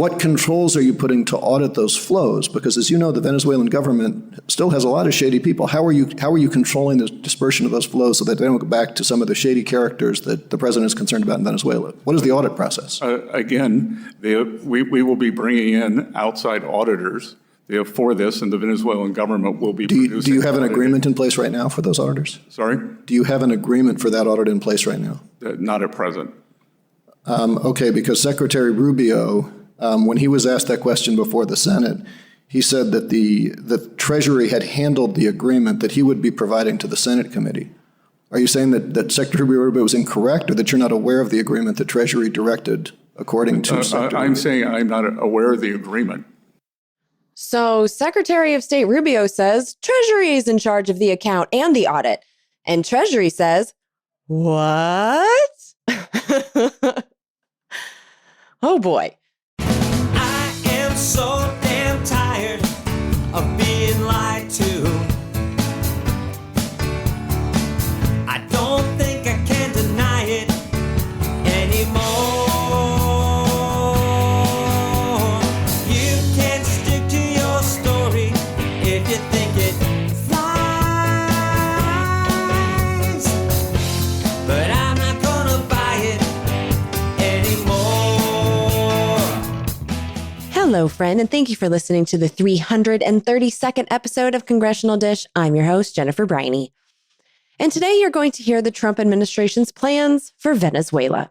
what controls are you putting to audit those flows? Because as you know, the Venezuelan government still has a lot of shady people. How are you controlling the dispersion of those flows so that they don't go back to some of the shady characters that the president is concerned about in Venezuela? What is the audit process? Again, we will be bringing in outside auditors for this, and the Venezuelan government will be producing. Do you have an agreement in place right now for those auditors? Sorry? Do you have an agreement for that audit in place right now? Not at present. Okay, because Secretary Rubio, when he was asked that question before the Senate, he said that the Treasury had handled the agreement that he would be providing to the Senate committee. Are you saying that Secretary Rubio was incorrect, or that you're not aware of the agreement that Treasury directed according to Secretary I'm saying I'm not aware of the agreement. So Secretary of State Rubio says Treasury is in charge of the account and the audit. And Treasury says, what? Oh boy. I am so damn tired of being lied to. I don't think I can deny it anymore. You can stick to your story if you think it flies, but I'm not gonna buy it anymore. Hello, friend, and thank you for listening to the 332nd episode of Congressional Dish. I'm your host, Jennifer Briney. And today you're going to hear the Trump administration's plans for Venezuela.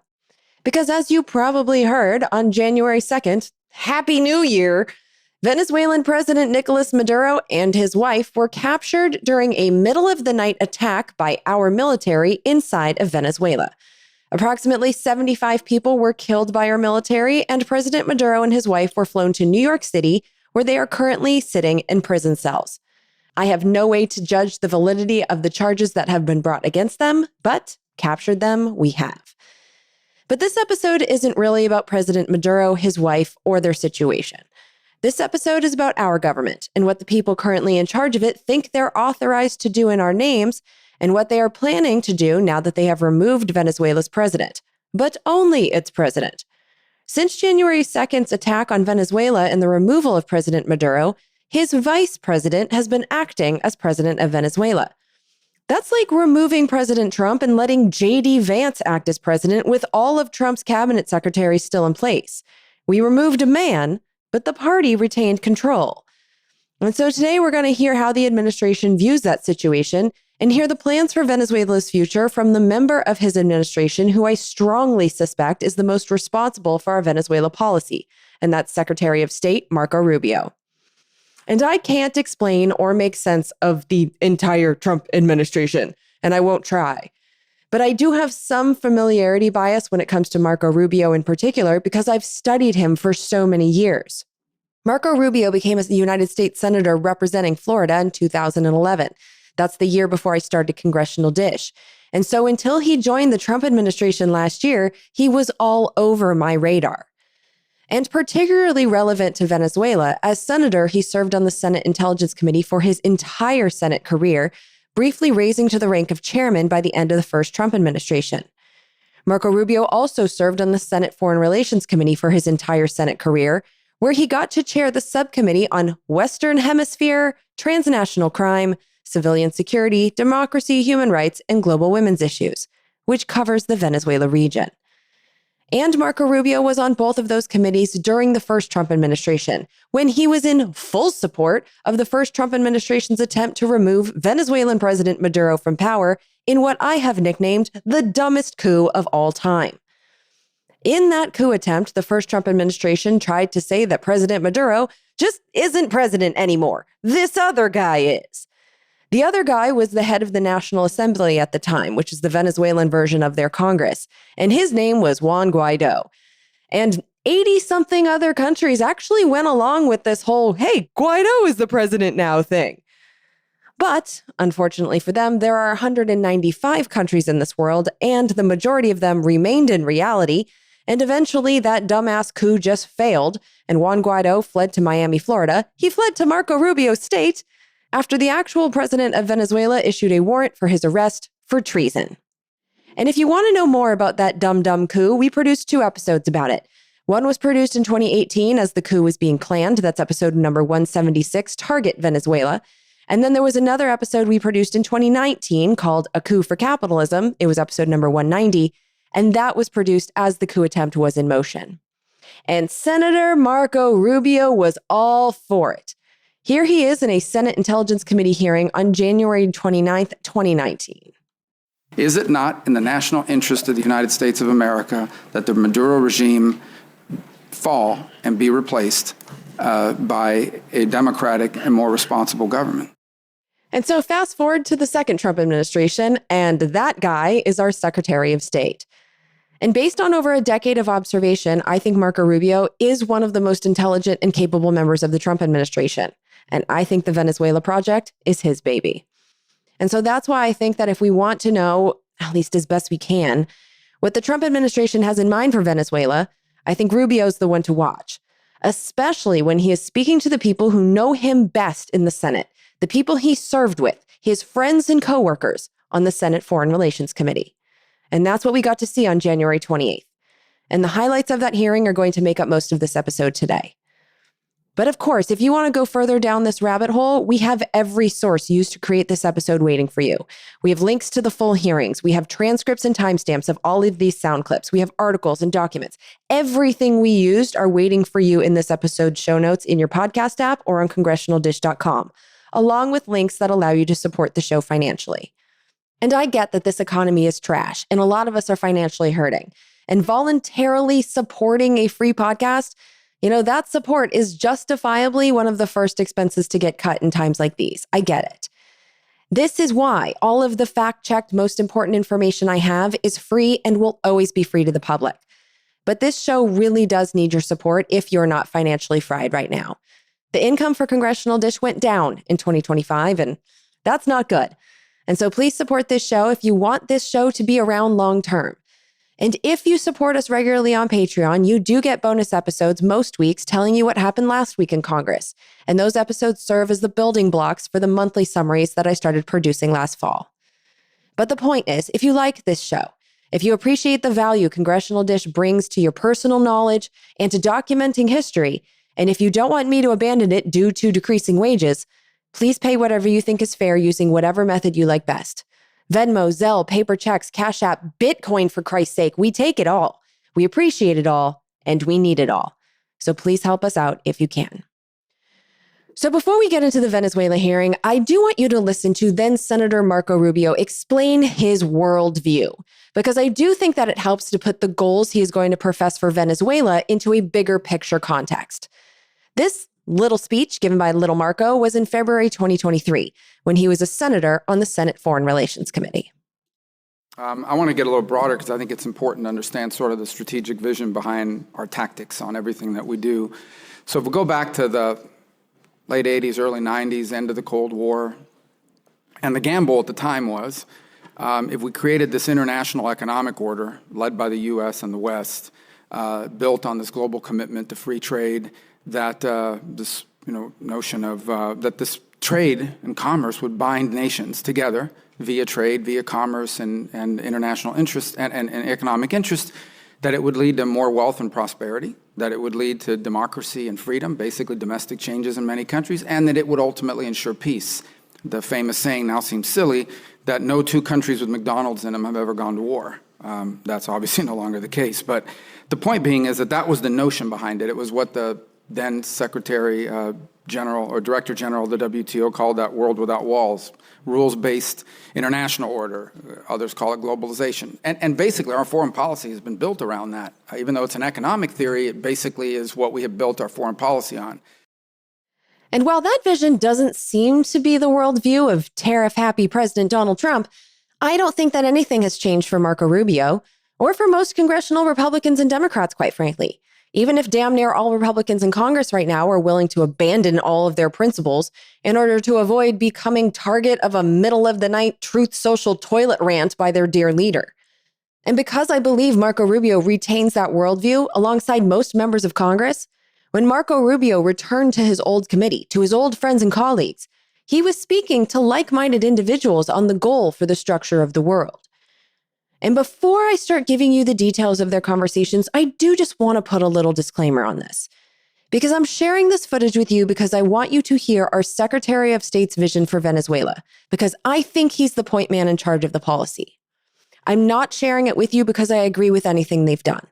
Because as you probably heard on January 2nd, Happy New Year, Venezuelan President Nicolas Maduro and his wife were captured during a middle-of-the-night attack by our military inside of Venezuela. Approximately 75 people were killed by our military, and President Maduro and his wife were flown to New York City, where they are currently sitting in prison cells. I have no way to judge the validity of the charges that have been brought against them, but captured them we have. But this episode isn't really about President Maduro, his wife, or their situation. This episode is about our government and what the people currently in charge of it think they're authorized to do in our names, and what they are planning to do now that they have removed Venezuela's president, but only its president. Since January 2nd's attack on Venezuela and the removal of President Maduro, his vice president has been acting as president of Venezuela. That's like removing President Trump and letting J.D. Vance act as president with all of Trump's cabinet secretaries still in place. We removed a man, but the party retained control. And so today we're going to hear how the administration views that situation and hear the plans for Venezuela's future from the member of his administration who I strongly suspect is the most responsible for our Venezuela policy, and that's Secretary of State Marco Rubio. And I can't explain or make sense of the entire Trump administration, and I won't try. But I do have some familiarity bias when it comes to Marco Rubio in particular because I've studied him for so many years. Marco Rubio became a United States Senator representing Florida in 2011. That's the year before I started Congressional Dish. And so until he joined the Trump administration last year, he was all over my radar. And particularly relevant to Venezuela, as senator, he served on the Senate Intelligence Committee for his entire Senate career, briefly raising to the rank of chairman by the end of the first Trump administration. Marco Rubio also served on the Senate Foreign Relations Committee for his entire Senate career, where he got to chair the subcommittee on Western Hemisphere, transnational crime, civilian security, democracy, human rights, and global women's issues, which covers the Venezuela region. And Marco Rubio was on both of those committees during the first Trump administration, when he was in full support of the first Trump administration's attempt to remove Venezuelan President Maduro from power in what I have nicknamed the dumbest coup of all time. In that coup attempt, the first Trump administration tried to say that President Maduro just isn't president anymore. This other guy is. The other guy was the head of the National Assembly at the time, which is the Venezuelan version of their Congress, and his name was Juan Guaido. And 80-something other countries actually went along with this whole, hey, Guaido is the president now thing. But, unfortunately for them, there are 195 countries in this world, and the majority of them remained in reality, and eventually that dumbass coup just failed, and Juan Guaido fled to Miami, Florida. He fled to Marco Rubio's state, after the actual president of Venezuela issued a warrant for his arrest for treason. And if you want to know more about that dumb coup, we produced 2 episodes about it. One was produced in 2018 as the coup was being planned. That's episode number 176, Target Venezuela. And then there was another episode we produced in 2019 called A Coup for Capitalism. It was episode number 190. And that was produced as the coup attempt was in motion. And Senator Marco Rubio was all for it. Here he is in a Senate Intelligence Committee hearing on January 29th, 2019. Is it not in the national interest of the United States of America that the Maduro regime fall and be replaced by a democratic and more responsible government? And so fast forward to the second Trump administration, and that guy is our Secretary of State. And based on over a decade of observation, I think Marco Rubio is one of the most intelligent and capable members of the Trump administration. And I think the Venezuela project is his baby. And so that's why I think that if we want to know, at least as best we can, what the Trump administration has in mind for Venezuela, I think Rubio's the one to watch, especially when he is speaking to the people who know him best in the Senate, the people he served with, his friends and coworkers on the Senate Foreign Relations Committee. And that's what we got to see on January 28th. And the highlights of that hearing are going to make up most of this episode today. But of course, if you want to go further down this rabbit hole, we have every source used to create this episode waiting for you. We have links to the full hearings. We have transcripts and timestamps of all of these sound clips. We have articles and documents. Everything we used are waiting for you in this episode's show notes in your podcast app or on congressionaldish.com, along with links that allow you to support the show financially. And I get that this economy is trash, and a lot of us are financially hurting. And voluntarily supporting a free podcast, that support is justifiably one of the first expenses to get cut in times like these. I get it. This is why all of the fact-checked, most important information I have is free and will always be free to the public. But this show really does need your support if you're not financially fried right now. The income for Congressional Dish went down in 2025, and that's not good. And so please support this show if you want this show to be around long term. And if you support us regularly on Patreon, you do get bonus episodes most weeks telling you what happened last week in Congress. And those episodes serve as the building blocks for the monthly summaries that I started producing last fall. But the point is, if you like this show, if you appreciate the value Congressional Dish brings to your personal knowledge and to documenting history, and if you don't want me to abandon it due to decreasing wages, please pay whatever you think is fair using whatever method you like best. Venmo, Zelle, paper checks, Cash App, Bitcoin, for Christ's sake. We take it all. We appreciate it all, and we need it all. So please help us out if you can. So before we get into the Venezuela hearing, I do want you to listen to then Senator Marco Rubio explain his worldview, because I do think that it helps to put the goals he is going to profess for Venezuela into a bigger picture context. This little speech given by Little Marco was in February 2023, when he was a senator on the Senate Foreign Relations Committee. I want to get a little broader because I think it's important to understand sort of the strategic vision behind our tactics on everything that we do. So if we go back to the late 80s, early 90s, end of the Cold War, and the gamble at the time was, if we created this international economic order led by the U.S. and the West, built on this global commitment to free trade, that this notion of that this trade and commerce would bind nations together via trade, via commerce and international interest and economic interest, that it would lead to more wealth and prosperity, that it would lead to democracy and freedom, basically domestic changes in many countries, and that it would ultimately ensure peace. The famous saying now seems silly that no two countries with McDonald's in them have ever gone to war. That's obviously no longer the case. But the point being is that that was the notion behind it. It was what the then Secretary General or Director General of the WTO called that world without walls, rules-based international order. Others call it globalization. And basically our foreign policy has been built around that. Even though it's an economic theory, it basically is what we have built our foreign policy on. And while that vision doesn't seem to be the worldview of tariff-happy President Donald Trump, I don't think that anything has changed for Marco Rubio, or for most congressional Republicans and Democrats, quite frankly. Even if damn near all Republicans in Congress right now are willing to abandon all of their principles in order to avoid becoming target of a middle-of-the-night Truth Social toilet rant by their dear leader. And because I believe Marco Rubio retains that worldview alongside most members of Congress, when Marco Rubio returned to his old committee, to his old friends and colleagues, he was speaking to like-minded individuals on the goal for the structure of the world. And before I start giving you the details of their conversations, I do just want to put a little disclaimer on this. Because I'm sharing this footage with you because I want you to hear our Secretary of State's vision for Venezuela, because I think he's the point man in charge of the policy. I'm not sharing it with you because I agree with anything they've done.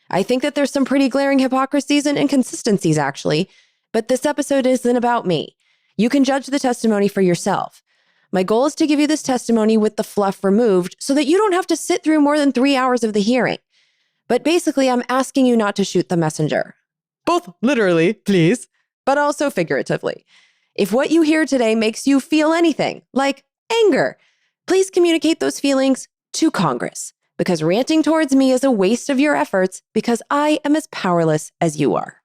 I think that there's some pretty glaring hypocrisies and inconsistencies, actually, but this episode isn't about me. You can judge the testimony for yourself. My goal is to give you this testimony with the fluff removed so that you don't have to sit through more than 3 hours of the hearing. But basically, I'm asking you not to shoot the messenger. Both literally, please, but also figuratively. If what you hear today makes you feel anything, like anger, please communicate those feelings to Congress, because ranting towards me is a waste of your efforts because I am as powerless as you are.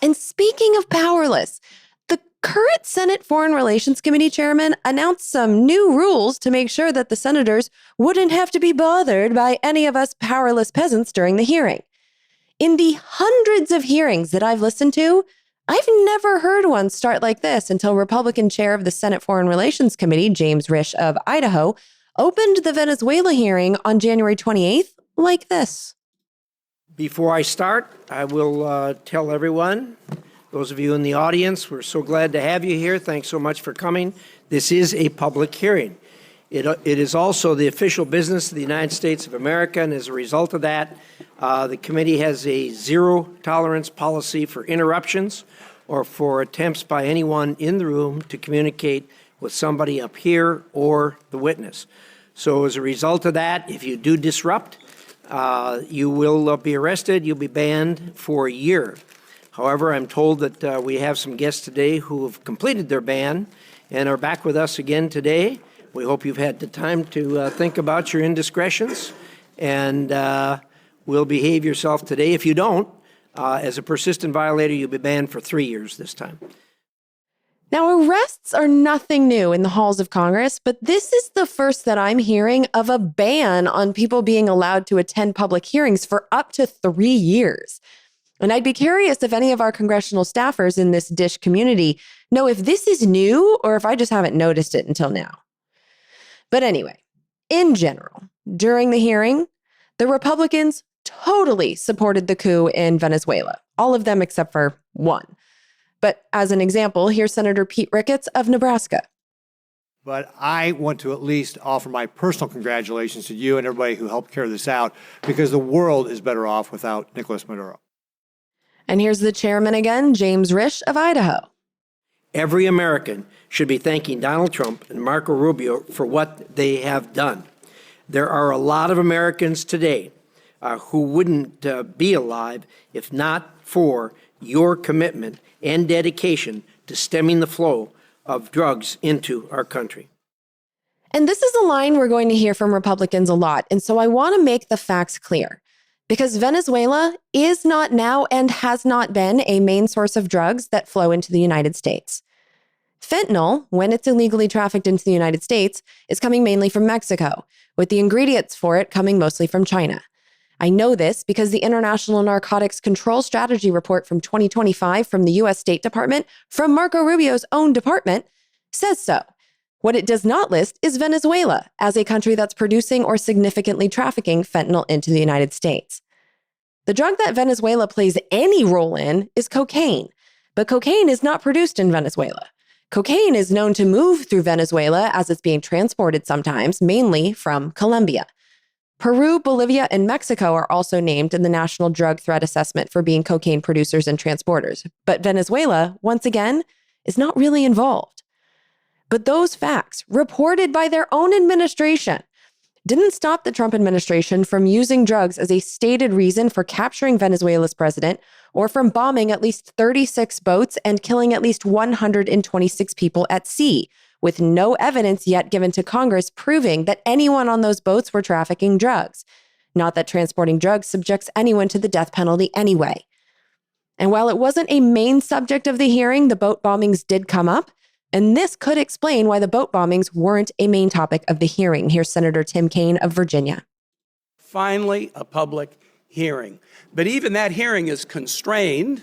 And speaking of powerless, the current Senate Foreign Relations Committee chairman announced some new rules to make sure that the senators wouldn't have to be bothered by any of us powerless peasants during the hearing. In the hundreds of hearings that I've listened to, I've never heard one start like this until Republican chair of the Senate Foreign Relations Committee, James Risch of Idaho, opened the Venezuela hearing on January 28th like this. Before I start, I will tell everyone, those of you in the audience, we're so glad to have you here. Thanks so much for coming. This is a public hearing. It is also the official business of the United States of America, and as a result of that, the committee has a zero-tolerance policy for interruptions or for attempts by anyone in the room to communicate with somebody up here or the witness. So as a result of that, if you do disrupt, you will be arrested, you'll be banned for a year. However, I'm told that we have some guests today who have completed their ban and are back with us again today. We hope you've had the time to think about your indiscretions and will behave yourself today. If you don't, as a persistent violator, you'll be banned for 3 years this time. Now, arrests are nothing new in the halls of Congress, but this is the first that I'm hearing of a ban on people being allowed to attend public hearings for up to 3 years. And I'd be curious if any of our congressional staffers in this DISH community know if this is new or if I just haven't noticed it until now. But anyway, in general, during the hearing, the Republicans totally supported the coup in Venezuela, all of them except for one. But as an example, here's Senator Pete Ricketts of Nebraska. But I want to at least offer my personal congratulations to you and everybody who helped carry this out, because the world is better off without Nicolas Maduro. And here's the chairman again, James Risch of Idaho. Every American should be thanking Donald Trump and Marco Rubio for what they have done. There are a lot of Americans today who wouldn't be alive if not for your commitment and dedication to stemming the flow of drugs into our country. And this is a line we're going to hear from Republicans a lot. And so I want to make the facts clear, because Venezuela is not now and has not been a main source of drugs that flow into the United States. Fentanyl, when it's illegally trafficked into the United States, is coming mainly from Mexico, with the ingredients for it coming mostly from China. I know this because the International Narcotics Control Strategy Report from 2025 from the U.S. State Department, from Marco Rubio's own department, says so. What it does not list is Venezuela as a country that's producing or significantly trafficking fentanyl into the United States. The drug that Venezuela plays any role in is cocaine, but cocaine is not produced in Venezuela. Cocaine is known to move through Venezuela as it's being transported sometimes, mainly from Colombia. Peru, Bolivia, and Mexico are also named in the National Drug Threat Assessment for being cocaine producers and transporters. But Venezuela, once again, is not really involved. But those facts, reported by their own administration, didn't stop the Trump administration from using drugs as a stated reason for capturing Venezuela's president or from bombing at least 36 boats and killing at least 126 people at sea, with no evidence yet given to Congress proving that anyone on those boats were trafficking drugs. Not that transporting drugs subjects anyone to the death penalty anyway. And while it wasn't a main subject of the hearing, the boat bombings did come up, and this could explain why the boat bombings weren't a main topic of the hearing. Here's Senator Tim Kaine of Virginia. Finally, a public hearing. But even that hearing is constrained.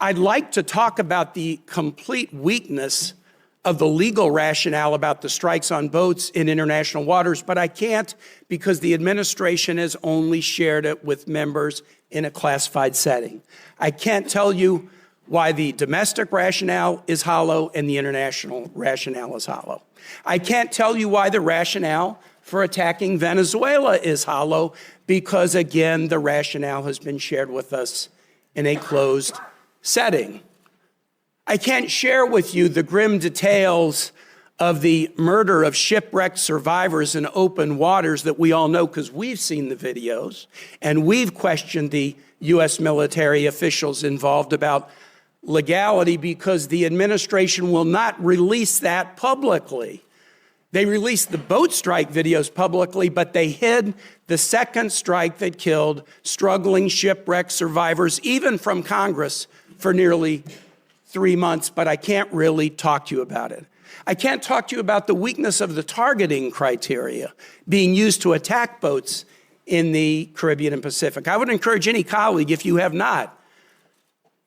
I'd like to talk about the complete weakness of the legal rationale about the strikes on boats in international waters, but I can't because the administration has only shared it with members in a classified setting. I can't tell you why the domestic rationale is hollow and the international rationale is hollow. I can't tell you why the rationale for attacking Venezuela is hollow because, again, the rationale has been shared with us in a closed setting. I can't share with you the grim details of the murder of shipwrecked survivors in open waters that we all know because we've seen the videos and we've questioned the U.S. military officials involved about legality because the administration will not release that publicly. They released the boat strike videos publicly, but they hid the second strike that killed struggling shipwreck survivors, even from Congress, for nearly 3 months, but I can't really talk to you about it. I can't talk to you about the weakness of the targeting criteria being used to attack boats in the Caribbean and Pacific. I would encourage any colleague, if you have not,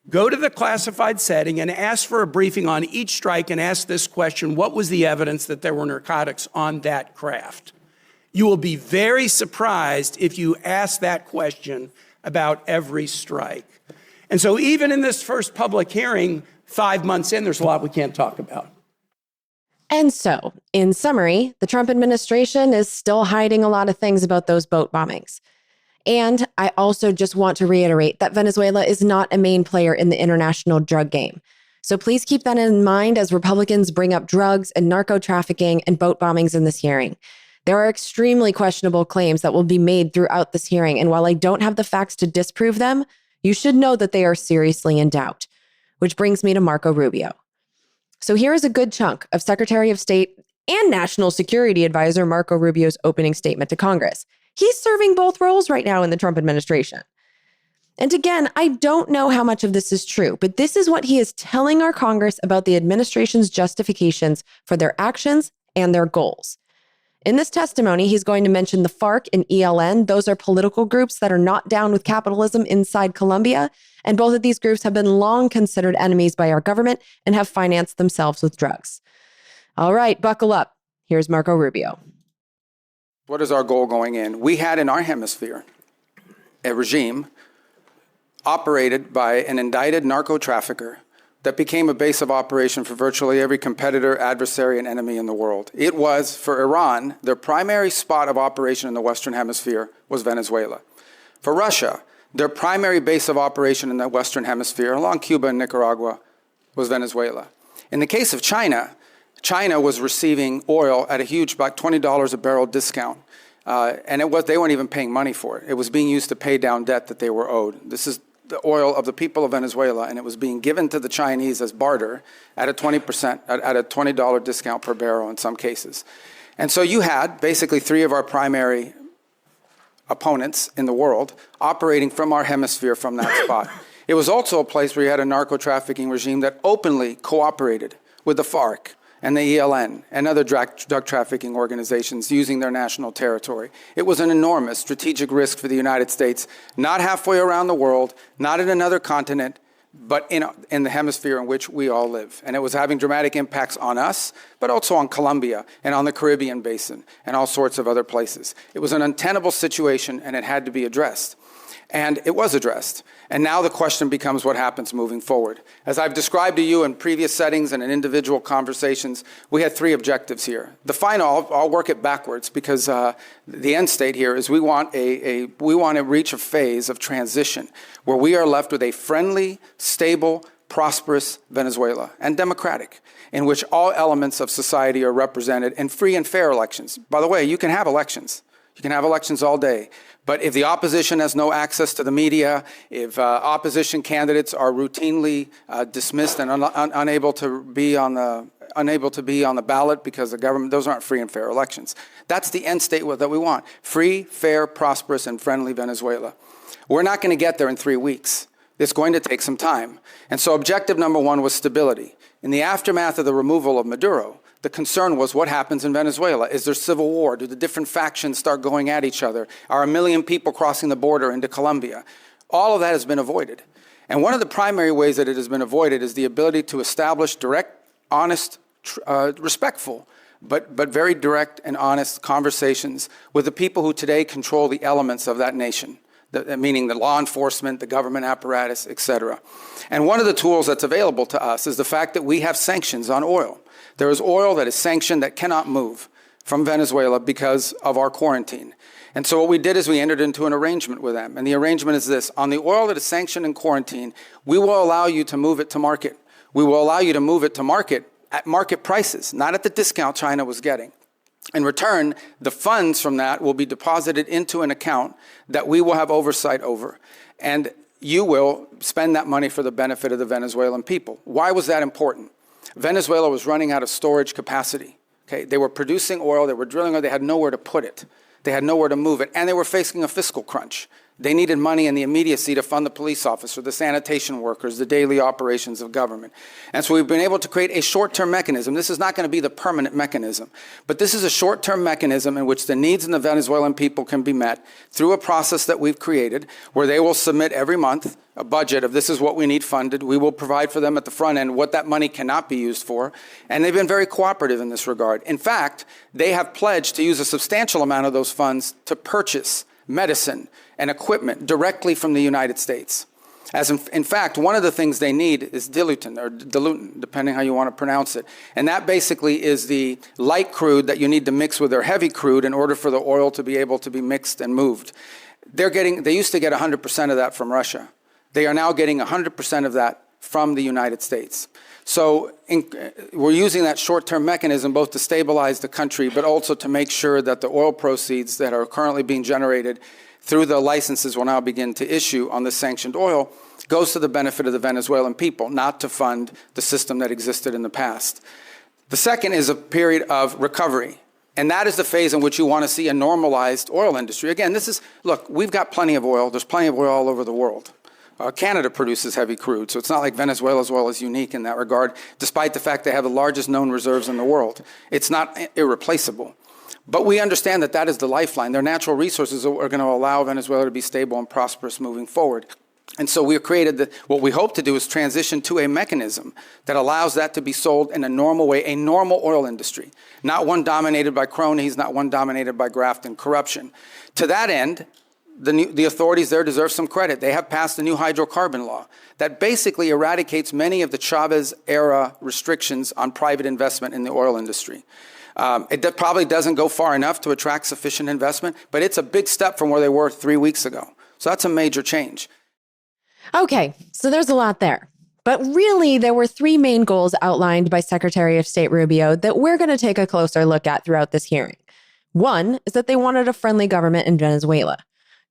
go to the classified setting and ask for a briefing on each strike and ask this question: what was the evidence that there were narcotics on that craft? You will be very surprised if you ask that question about every strike. And so even in this first public hearing, 5 months in, there's a lot we can't talk about. And so, in summary, the Trump administration is still hiding a lot of things about those boat bombings. And I also just want to reiterate that Venezuela is not a main player in the international drug game. So please keep that in mind as Republicans bring up drugs and narco trafficking and boat bombings in this hearing. There are extremely questionable claims that will be made throughout this hearing. And while I don't have the facts to disprove them, you should know that they are seriously in doubt. Which brings me to Marco Rubio. So here is a good chunk of Secretary of State and National Security Advisor Marco Rubio's opening statement to Congress. He's serving both roles right now in the Trump administration. And again, I don't know how much of this is true, but this is what he is telling our Congress about the administration's justifications for their actions and their goals. In this testimony, he's going to mention the FARC and ELN. Those are political groups that are not down with capitalism inside Colombia. And both of these groups have been long considered enemies by our government and have financed themselves with drugs. All right, buckle up. Here's Marco Rubio. What is our goal going in? We had in our hemisphere a regime operated by an indicted narco trafficker that became a base of operation for virtually every competitor, adversary, and enemy in the world. It was, for Iran, their primary spot of operation in the Western Hemisphere was Venezuela. For Russia, their primary base of operation in the Western Hemisphere, along Cuba and Nicaragua, was Venezuela. In the case of China, China was receiving oil at a huge, about $20 a barrel discount. And they weren't even paying money for it. It was being used to pay down debt that they were owed. This is the oil of the people of Venezuela, and it was being given to the Chinese as barter at a 20%, at a $20 discount per barrel in some cases. And so you had basically three of our primary opponents in the world operating from our hemisphere from that spot. It was also a place where you had a narco trafficking regime that openly cooperated with the FARC and the ELN and other drug trafficking organizations using their national territory. It was an enormous strategic risk for the United States, not halfway around the world, not in another continent, but in the hemisphere in which we all live. And it was having dramatic impacts on us, but also on Colombia and on the Caribbean basin and all sorts of other places. It was an untenable situation, and it had to be addressed. And it was addressed. And now the question becomes what happens moving forward. As I've described to you in previous settings and in individual conversations, we had three objectives here. The final, I'll work it backwards because the end state here is we want to reach a phase of transition where we are left with a friendly, stable, prosperous Venezuela and democratic, in which all elements of society are represented in free and fair elections. By the way, you can have elections. You can have elections all day. But if the opposition has no access to the media, if opposition candidates are routinely dismissed and unable to be on the ballot because the government, those aren't free and fair elections. That's the end state that we want. Free, fair, prosperous, and friendly Venezuela. We're not going to get there in 3 weeks. It's going to take some time. And so objective number one was stability. In the aftermath of the removal of Maduro, the concern was what happens in Venezuela. Is there civil war? Do the different factions start going at each other? Are 1 million people crossing the border into Colombia? All of that has been avoided. And one of the primary ways that it has been avoided is the ability to establish direct, honest respectful, but very direct and honest conversations with the people who today control the elements of that nation, meaning the law enforcement, the government apparatus, et cetera. And one of the tools that's available to us is the fact that we have sanctions on oil. There is oil that is sanctioned that cannot move from Venezuela because of our quarantine. And so what we did is we entered into an arrangement with them. And the arrangement is this: on the oil that is sanctioned in quarantine, we will allow you to move it to market. We will allow you to move it to market at market prices, not at the discount China was getting. In return, the funds from that will be deposited into an account that we will have oversight over. And you will spend that money for the benefit of the Venezuelan people. Why was that important? Venezuela was running out of storage capacity. Okay? They were producing oil, they were drilling oil, they had nowhere to put it. They had nowhere to move it, and they were facing a fiscal crunch. They needed money in the immediacy to fund the police officer, the sanitation workers, the daily operations of government. And so we've been able to create a short-term mechanism. This is not going to be the permanent mechanism, but this is a short-term mechanism in which the needs of the Venezuelan people can be met through a process that we've created where they will submit every month a budget of this is what we need funded. We will provide for them at the front end what that money cannot be used for. And they've been very cooperative in this regard. In fact, they have pledged to use a substantial amount of those funds to purchase medicine and equipment directly from the United States. As in fact, one of the things they need is dilutin, or dilutin, depending how you want to pronounce it. And that basically is the light crude that you need to mix with their heavy crude in order for the oil to be able to be mixed and moved. They used to get 100% of that from Russia. They are now getting 100% of that from the United States. So we're using that short-term mechanism both to stabilize the country, but also to make sure that the oil proceeds that are currently being generated through the licenses we'll now begin to issue on the sanctioned oil goes to the benefit of the Venezuelan people, not to fund the system that existed in the past. The second is a period of recovery. And that is the phase in which you want to see a normalized oil industry. Again, look, we've got plenty of oil. There's plenty of oil all over the world. Canada produces heavy crude, so it's not like Venezuela's oil is unique in that regard, despite the fact they have the largest known reserves in the world. It's not irreplaceable. But we understand that that is the lifeline. Their natural resources are going to allow Venezuela to be stable and prosperous moving forward. And so we have created what we hope to do is transition to a mechanism that allows that to be sold in a normal way, a normal oil industry, not one dominated by cronies, not one dominated by graft and corruption. To that end, the authorities there deserve some credit. They have passed a new hydrocarbon law that basically eradicates many of the Chavez-era restrictions on private investment in the oil industry. It probably doesn't go far enough to attract sufficient investment, but it's a big step from where they were 3 weeks ago. So that's a major change. Okay, so there's a lot there. But really, there were three main goals outlined by Secretary of State Rubio that we're going to take a closer look at throughout this hearing. One is that they wanted a friendly government in Venezuela.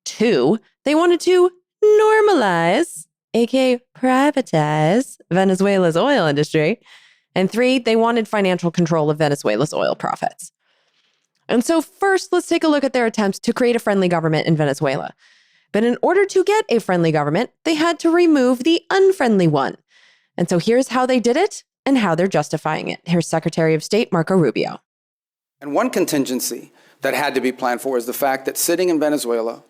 Two, they wanted to normalize, aka privatize, Venezuela's oil industry. And three, they wanted financial control of Venezuela's oil profits. And so first, let's take a look at their attempts to create a friendly government in Venezuela. But in order to get a friendly government, they had to remove the unfriendly one. And so here's how they did it and how they're justifying it. Here's Secretary of State Marco Rubio. And one contingency that had to be planned for is the fact that sitting in Venezuela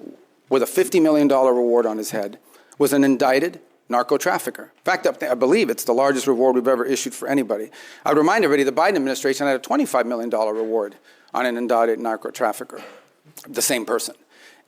with a $50 million reward on his head was an indicted narco trafficker. In fact, I believe it's the largest reward we've ever issued for anybody. I would remind everybody the Biden administration had a $25 million reward on an indicted narco trafficker, the same person.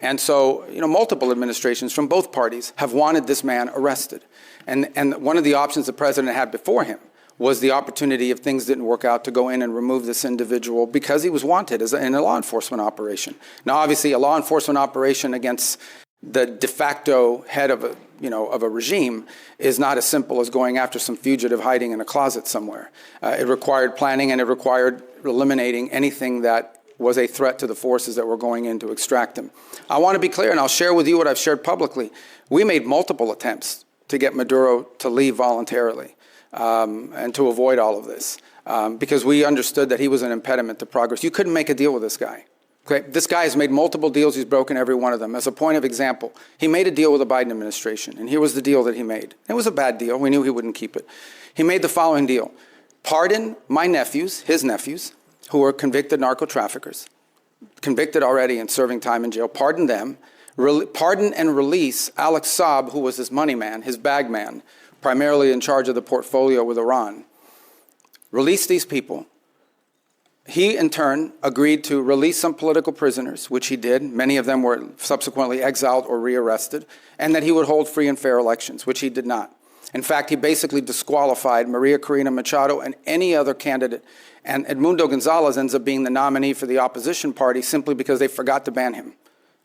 And so, multiple administrations from both parties have wanted this man arrested. And one of the options the president had before him was the opportunity, if things didn't work out, to go in and remove this individual because he was wanted in a law enforcement operation. Now, obviously, a law enforcement operation against the de facto head of a regime is not as simple as going after some fugitive hiding in a closet somewhere. It required planning, and it required eliminating anything that was a threat to the forces that were going in to extract him. I want to be clear, and I'll share with you what I've shared publicly. We made multiple attempts to get Maduro to leave voluntarily and to avoid all of this because we understood that he was an impediment to progress. You couldn't make a deal with this guy. Okay? This guy has made multiple deals. He's broken every one of them. As a point of example, he made a deal with the Biden administration, and here was the deal that he made. It was a bad deal. We knew he wouldn't keep it. He made the following deal. Pardon my nephews, his nephews, who were convicted narco traffickers, convicted already and serving time in jail, pardon them, pardon and release Alex Saab, who was his money man, his bag man, primarily in charge of the portfolio with Iran. release these people. He, in turn, agreed to release some political prisoners, which he did. Many of them were subsequently exiled or rearrested, and that he would hold free and fair elections, which he did not. In fact, he basically disqualified Maria Corina Machado and any other candidate. And Edmundo Gonzalez ends up being the nominee for the opposition party simply because they forgot to ban him.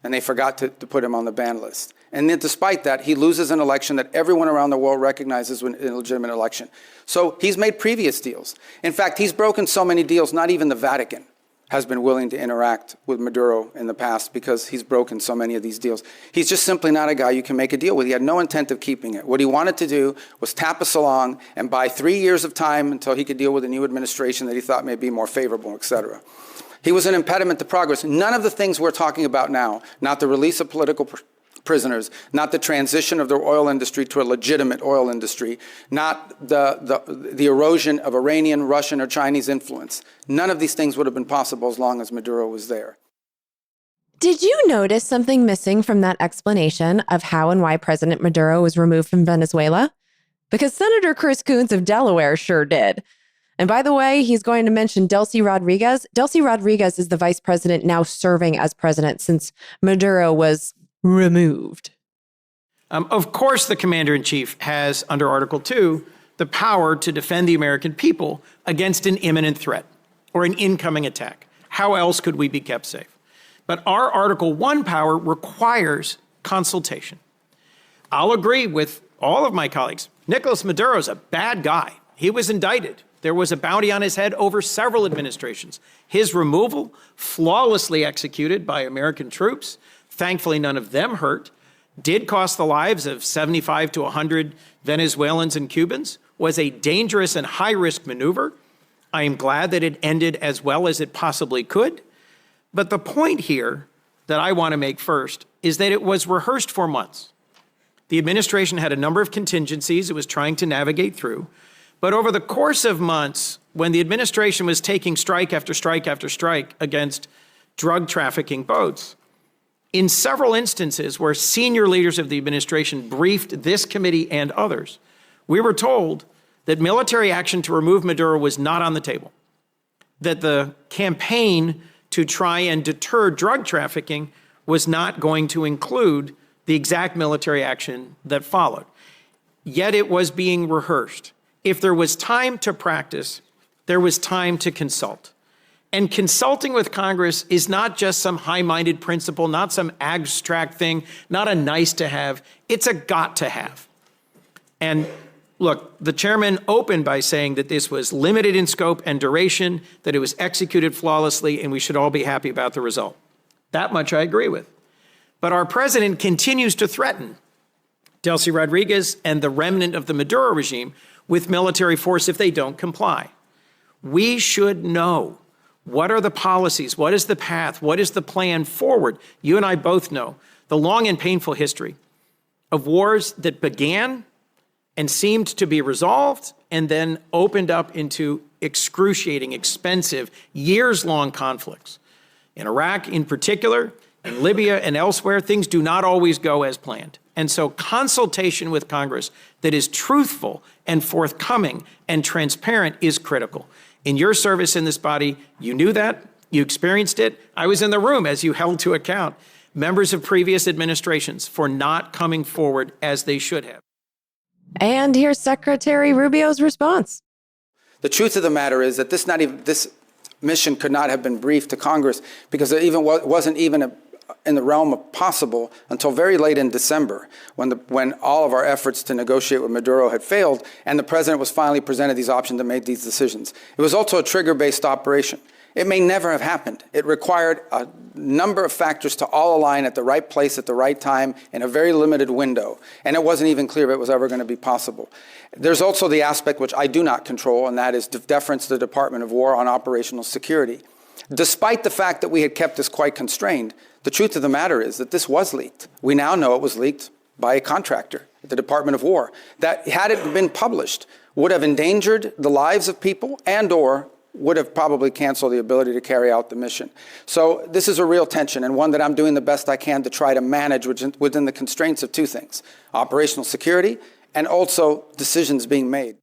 And they forgot to put him on the ban list. And then despite that, he loses an election that everyone around the world recognizes as an illegitimate election. So he's made previous deals. In fact, he's broken so many deals, not even the Vatican has been willing to interact with Maduro in the past because he's broken so many of these deals. He's just simply not a guy you can make a deal with. He had no intent of keeping it. What he wanted to do was tap us along and buy 3 years of time until he could deal with a new administration that he thought may be more favorable, et cetera. He was an impediment to progress. None of the things we're talking about now, not the release of political prisoners, not the transition of the oil industry to a legitimate oil industry, not the erosion of Iranian, Russian, or Chinese influence. None of these things would have been possible as long as Maduro was there. Did you notice something missing from that explanation of how and why President Maduro was removed from Venezuela? Because Senator Chris Coons of Delaware sure did. And by the way, he's going to mention Delcy Rodriguez. Delcy Rodriguez is the vice president now serving as president since Maduro was removed. Of course, the commander-in-chief has, under Article 2, the power to defend the American people against an imminent threat or an incoming attack. How else could we be kept safe? But our Article 1 power requires consultation. I'll agree with all of my colleagues. Nicolas Maduro's a bad guy. He was indicted. There was a bounty on his head over several administrations. His removal, flawlessly executed by American troops, thankfully none of them hurt, did cost the lives of 75 to 100 Venezuelans and Cubans, was a dangerous and high-risk maneuver. I am glad that it ended as well as it possibly could. But the point here that I want to make first is that it was rehearsed for months. The administration had a number of contingencies it was trying to navigate through. But over the course of months, when the administration was taking strike after strike after strike against drug trafficking boats, in several instances where senior leaders of the administration briefed this committee and others, we were told that military action to remove Maduro was not on the table, that the campaign to try and deter drug trafficking was not going to include the exact military action that followed. Yet it was being rehearsed. If there was time to practice, there was time to consult. And consulting with Congress is not just some high-minded principle, not some abstract thing, not a nice to have. It's a got to have. And look, the chairman opened by saying that this was limited in scope and duration, that it was executed flawlessly, and we should all be happy about the result. That much I agree with. But our president continues to threaten Delcy Rodriguez and the remnant of the Maduro regime with military force if they don't comply. We should know what are the policies, what is the path, what is the plan forward. You and I both know the long and painful history of wars that began and seemed to be resolved and then opened up into excruciating, expensive, years-long conflicts. In Iraq in particular, in Libya and elsewhere, things do not always go as planned. And so consultation with Congress that is truthful and forthcoming and transparent is critical. In your service in this body, you knew that, you experienced it. I was in the room as you held to account members of previous administrations for not coming forward as they should have. And here's Secretary Rubio's response. The truth of the matter is that this mission could not have been briefed to Congress because it wasn't even in the realm of possible until very late in December, when all of our efforts to negotiate with Maduro had failed, and the president was finally presented these options and made these decisions. It was also a trigger-based operation. It may never have happened. It required a number of factors to all align at the right place at the right time in a very limited window, and it wasn't even clear if it was ever going to be possible. There's also the aspect which I do not control, and that is deference to the Department of War on operational security. Despite the fact that we had kept this quite constrained, the truth of the matter is that this was leaked. We now know it was leaked by a contractor at the Department of War that, had it been published, would have endangered the lives of people and/or would have probably canceled the ability to carry out the mission. So this is a real tension, and one that I'm doing the best I can to try to manage within the constraints of two things: operational security and also decisions being made.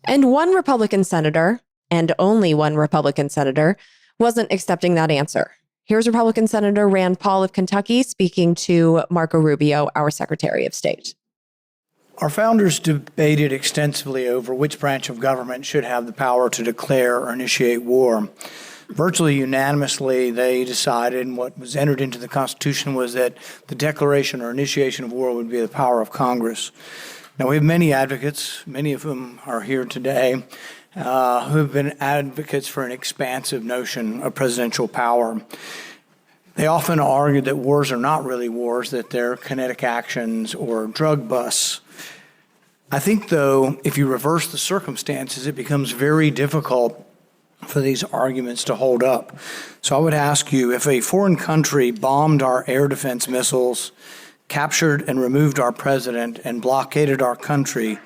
And one Republican senator, and only one Republican senator, wasn't accepting that answer. Here's Republican Senator Rand Paul of Kentucky speaking to Marco Rubio, our Secretary of State. Our founders debated extensively over which branch of government should have the power to declare or initiate war. Virtually unanimously, they decided, and what was entered into the Constitution was that the declaration or initiation of war would be the power of Congress. Now, we have many advocates, many of whom are here today, who have been advocates for an expansive notion of presidential power. They often argue that wars are not really wars, that they're kinetic actions or drug busts. I think, though, if you reverse the circumstances, it becomes very difficult for these arguments to hold up. So I would ask you, if a foreign country bombed our air defense missiles, captured and removed our president, and blockaded our country,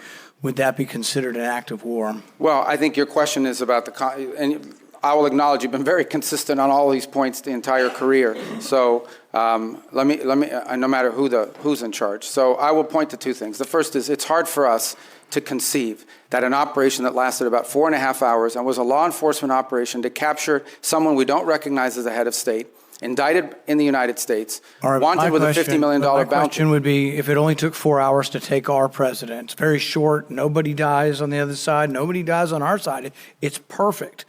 would that be considered an act of war? Well, I think your question is about and I will acknowledge you've been very consistent on all these points the entire career. So let me no matter who's in charge. So I will point to two things. The first is it's hard for us to conceive that an operation that lasted about 4.5 hours and was a law enforcement operation to capture someone we don't recognize as a head of state, indicted in the United States, wanted with a $50 million bounty. My question would be, if it only took 4 hours to take our president, it's very short, nobody dies on the other side, nobody dies on our side, it's perfect.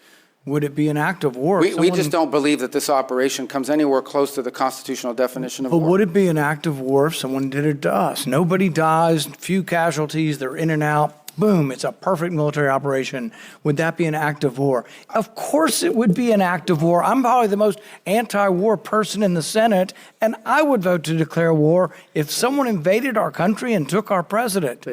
Would it be an act of war? We just don't believe that this operation comes anywhere close to the constitutional definition of war. But would it be an act of war if someone did it to us? Nobody dies, few casualties, they're in and out. Boom, it's a perfect military operation. Would that be an act of war? Of course it would be an act of war. I'm probably the most anti-war person in the Senate, and I would vote to declare war if someone invaded our country and took our president.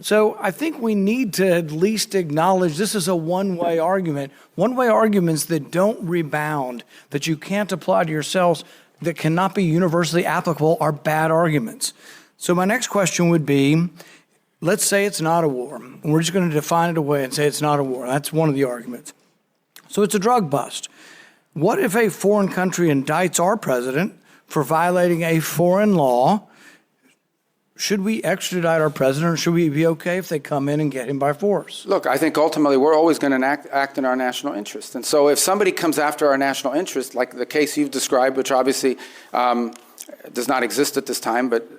So I think we need to at least acknowledge this is a one-way argument. One-way arguments that don't rebound, that you can't apply to yourselves, that cannot be universally applicable are bad arguments. So my next question would be, let's say it's not a war. We're just going to define it away and say it's not a war. That's one of the arguments. So it's a drug bust. What if a foreign country indicts our president for violating a foreign law? Should we extradite our president, or should we be okay if they come in and get him by force? Look, I think ultimately we're always going to act in our national interest. And so if somebody comes after our national interest, like the case you've described, which obviously does not exist at this time, but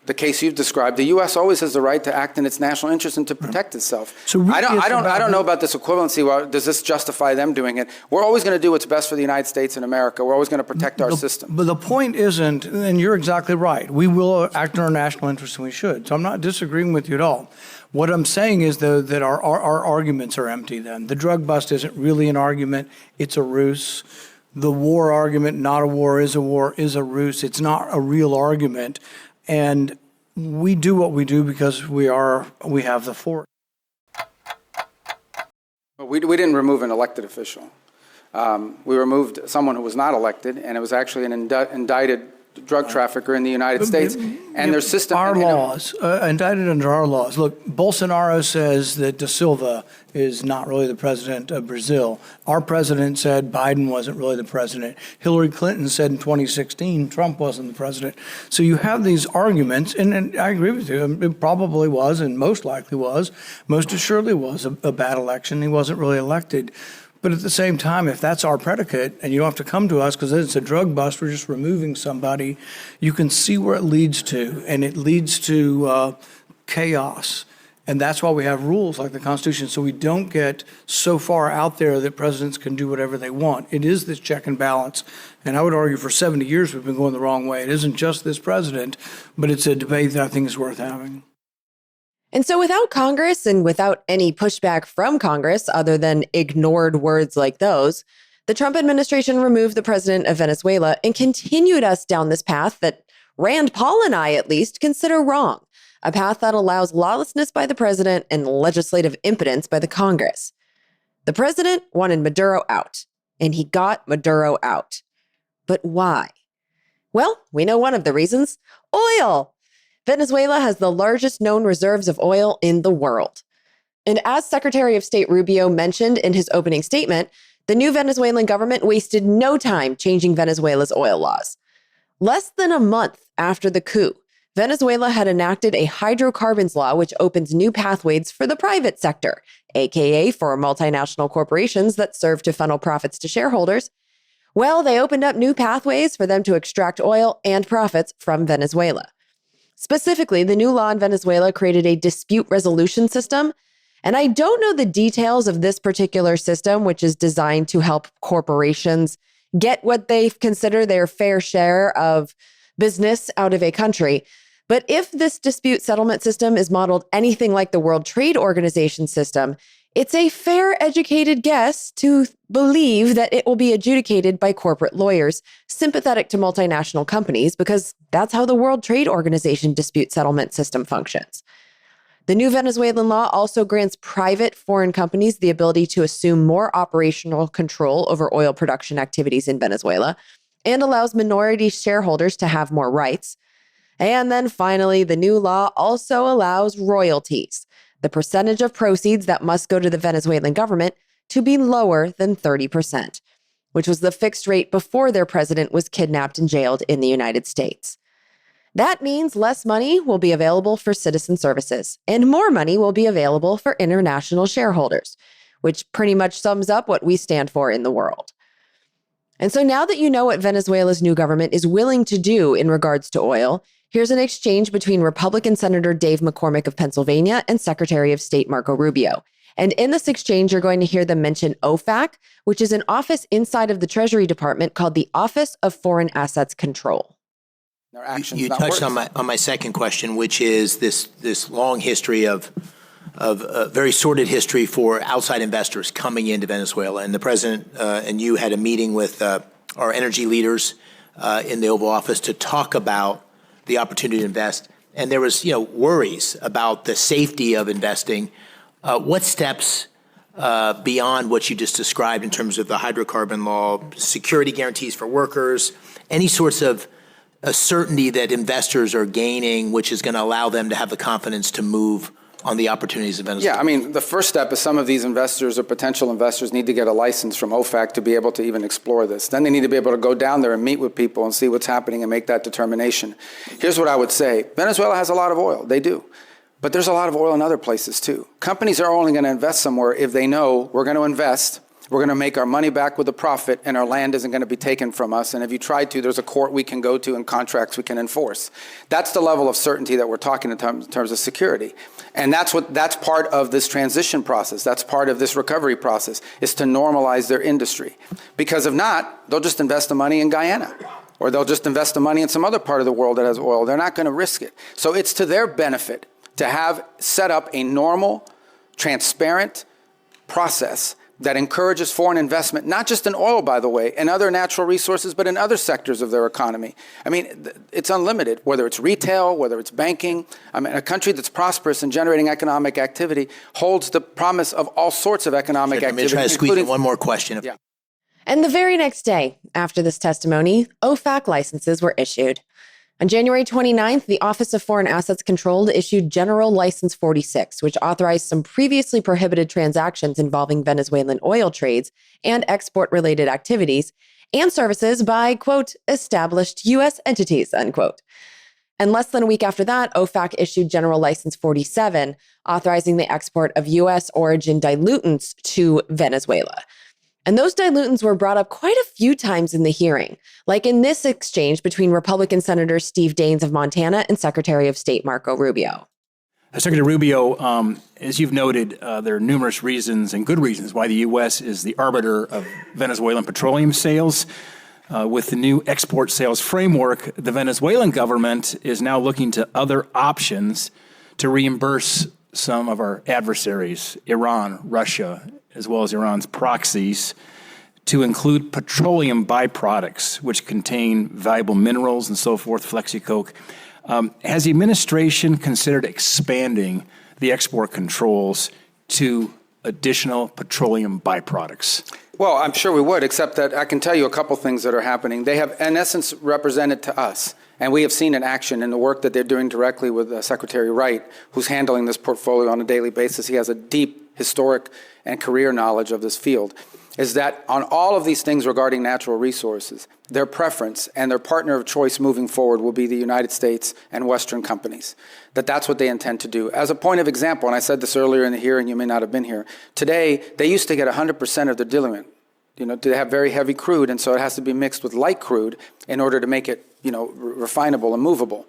the case you've described, the U.S. always has the right to act in its national interest and to protect itself. So really I don't know about this equivalency. Well, does this justify them doing it? We're always going to do what's best for the United States and America. We're always going to protect our system. But the point isn't, and you're exactly right, we will act in our national interest and we should. So I'm not disagreeing with you at all. What I'm saying is, though, that our arguments are empty then. The drug bust isn't really an argument. It's a ruse. The war argument, not a war, is a ruse. It's not a real argument. And we do what we do because we have the force. We didn't remove an elected official. We removed someone who was not elected, and it was actually an indicted drug trafficker in the United States, and their system. Our laws, indicted under our laws. Look, Bolsonaro says that Da Silva is not really the president of Brazil. Our president said Biden wasn't really the president. Hillary Clinton said in 2016 Trump wasn't the president. So you have these arguments, and I agree with you. It probably was, and most likely was, most assuredly was a bad election. He wasn't really elected. But at the same time, if that's our predicate, and you don't have to come to us because it's a drug bust, we're just removing somebody, you can see where it leads to, and it leads to chaos. And that's why we have rules like the Constitution, so we don't get so far out there that presidents can do whatever they want. It is this check and balance. And I would argue for 70 years we've been going the wrong way. It isn't just this president, but it's a debate that I think is worth having. And so without Congress and without any pushback from Congress, other than ignored words like those, the Trump administration removed the president of Venezuela and continued us down this path that Rand Paul and I, at least, consider wrong, a path that allows lawlessness by the president and legislative impotence by the Congress. The president wanted Maduro out, and he got Maduro out. But why? Well, we know one of the reasons: oil. Venezuela has the largest known reserves of oil in the world. And as Secretary of State Rubio mentioned in his opening statement, the new Venezuelan government wasted no time changing Venezuela's oil laws. Less than a month after the coup, Venezuela had enacted a hydrocarbons law which opens new pathways for the private sector, aka for multinational corporations that serve to funnel profits to shareholders. Well, they opened up new pathways for them to extract oil and profits from Venezuela. Specifically, the new law in Venezuela created a dispute resolution system. And I don't know the details of this particular system, which is designed to help corporations get what they consider their fair share of business out of a country. But if this dispute settlement system is modeled anything like the World Trade Organization system, it's a fair, educated guess to believe that it will be adjudicated by corporate lawyers sympathetic to multinational companies, because that's how the World Trade Organization dispute settlement system functions. The new Venezuelan law also grants private foreign companies the ability to assume more operational control over oil production activities in Venezuela and allows minority shareholders to have more rights. And then finally, the new law also allows royalties, the percentage of proceeds that must go to the Venezuelan government, to be lower than 30%, which was the fixed rate before their president was kidnapped and jailed in the United States. That means less money will be available for citizen services, and more money will be available for international shareholders, which pretty much sums up what we stand for in the world. And so now that you know what Venezuela's new government is willing to do in regards to oil, here's an exchange between Republican Senator Dave McCormick of Pennsylvania and Secretary of State Marco Rubio. And in this exchange, you're going to hear them mention OFAC, which is an office inside of the Treasury Department called the Office of Foreign Assets Control. You touched on my second question, which is this long history of very sordid history for outside investors coming into Venezuela. And the president and you had a meeting with our energy leaders in the Oval Office to talk about the opportunity to invest. And there was, worries about the safety of investing. What steps beyond what you just described in terms of the hydrocarbon law, security guarantees for workers, any sorts of a certainty that investors are gaining, which is going to allow them to have the confidence to move on the opportunities of Venezuela? Yeah, the first step is some of these investors or potential investors need to get a license from OFAC to be able to even explore this. Then they need to be able to go down there and meet with people and see what's happening and make that determination. Here's what I would say. Venezuela has a lot of oil. They do. But there's a lot of oil in other places too. Companies are only going to invest somewhere if they know we're going to invest, we're going to make our money back with a profit, and our land isn't going to be taken from us. And if you try to, there's a court we can go to and contracts we can enforce. That's the level of certainty that we're talking in terms of security. And that's part of this transition process. That's part of this recovery process, is to normalize their industry. Because if not, they'll just invest the money in Guyana, or they'll just invest the money in some other part of the world that has oil. They're not going to risk it. So it's to their benefit to have set up a normal, transparent process that encourages foreign investment, not just in oil, by the way, and other natural resources, but in other sectors of their economy. It's unlimited, whether it's retail, whether it's banking. A country that's prosperous and generating economic activity holds the promise of all sorts of economic activity. I'm going to try to squeeze in one more question. Yeah. And the very next day after this testimony, OFAC licenses were issued. On January 29th, the Office of Foreign Assets Control issued General License 46, which authorized some previously prohibited transactions involving Venezuelan oil trades and export-related activities and services by, quote, established U.S. entities, unquote. And less than a week after that, OFAC issued General License 47, authorizing the export of U.S. origin dilutants to Venezuela. And those dilutants were brought up quite a few times in the hearing, like in this exchange between Republican Senator Steve Daines of Montana and Secretary of State Marco Rubio. Secretary Rubio, as you've noted, there are numerous reasons and good reasons why the U.S. is the arbiter of Venezuelan petroleum sales. With the new export sales framework, the Venezuelan government is now looking to other options to reimburse some of our adversaries, Iran, Russia, as well as Iran's proxies, to include petroleum byproducts, which contain valuable minerals and so forth, flexicoke. Has the administration considered expanding the export controls to additional petroleum byproducts? Well, I'm sure we would, except that I can tell you a couple things that are happening. They have, in essence, represented to us, and we have seen in action in the work that they're doing directly with Secretary Wright, who's handling this portfolio on a daily basis. He has a deep historic and career knowledge of this field. is that on all of these things regarding natural resources, their preference and their partner of choice moving forward will be the United States and Western companies, that's what they intend to do. As a point of example, and I said this earlier in the hearing, you may not have been here, today they used to get 100% of their diluent. They have very heavy crude, and so it has to be mixed with light crude in order to make it, refinable and movable.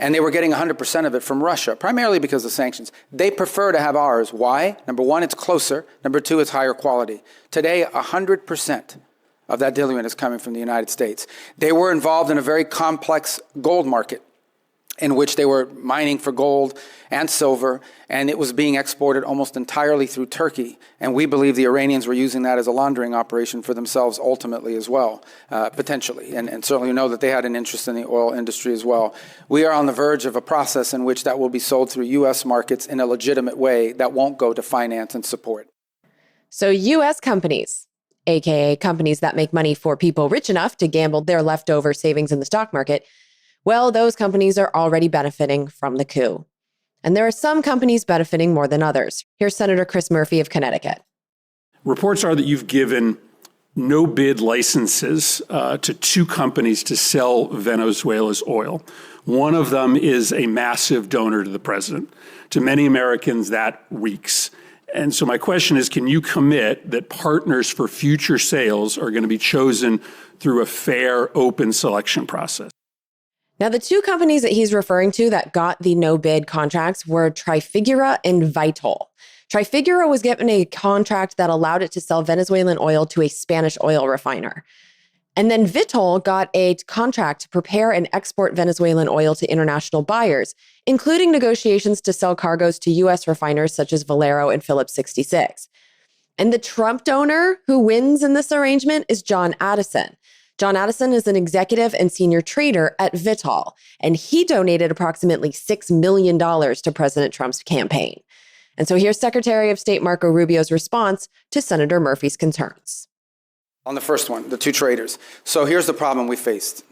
And they were getting 100% of it from Russia, primarily because of sanctions. They prefer to have ours. Why? Number one, it's closer. Number two, it's higher quality. Today, 100% of that diluent is coming from the United States. They were involved in a very complex gold market in which they were mining for gold and silver, and it was being exported almost entirely through Turkey. And we believe the Iranians were using that as a laundering operation for themselves ultimately as well, potentially. And certainly we know that they had an interest in the oil industry as well. We are on the verge of a process in which that will be sold through U.S. markets in a legitimate way that won't go to finance and support. So U.S. companies, aka companies that make money for people rich enough to gamble their leftover savings in the stock market, well, those companies are already benefiting from the coup. And there are some companies benefiting more than others. Here's Senator Chris Murphy of Connecticut. Reports are that you've given no-bid licenses to two companies to sell Venezuela's oil. One of them is a massive donor to the president. To many Americans, that reeks. And so my question is, can you commit that partners for future sales are going to be chosen through a fair, open selection process? Now, the two companies that he's referring to that got the no-bid contracts were Trifigura and Vitol. Trifigura was given a contract that allowed it to sell Venezuelan oil to a Spanish oil refiner. And then Vitol got a contract to prepare and export Venezuelan oil to international buyers, including negotiations to sell cargoes to U.S. refiners such as Valero and Phillips 66. And the Trump donor who wins in this arrangement is John Addison. John Addison is an executive and senior trader at Vitol, and he donated approximately $6 million to President Trump's campaign. And so here's Secretary of State Marco Rubio's response to Senator Murphy's concerns. On the first one, the two traders. So here's the problem we faced.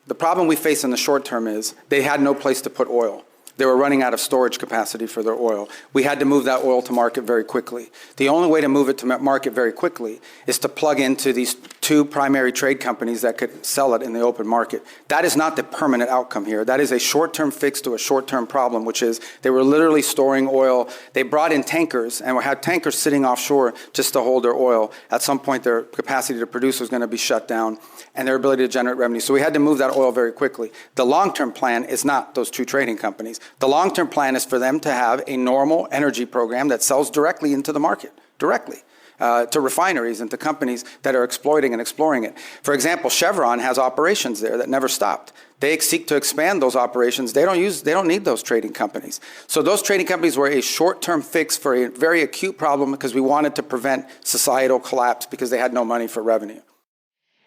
The problem we face in the short term is they had no place to put oil. They were running out of storage capacity for their oil. We had to move that oil to market very quickly. The only way to move it to market very quickly is to plug into these two primary trade companies that could sell it in the open market. That is not the permanent outcome here. That is a short-term fix to a short-term problem, which is they were literally storing oil. They brought in tankers and had tankers sitting offshore just to hold their oil. At some point, their capacity to produce was going to be shut down and their ability to generate revenue. So we had to move that oil very quickly. The long-term plan is not those two trading companies. The long-term plan is for them to have a normal energy program that sells directly into the market, directly to refineries and to companies that are exploiting and exploring it. For example, Chevron has operations there that never stopped. They seek to expand those operations. They don't need those trading companies. So those trading companies were a short-term fix for a very acute problem because we wanted to prevent societal collapse because they had no money for revenue.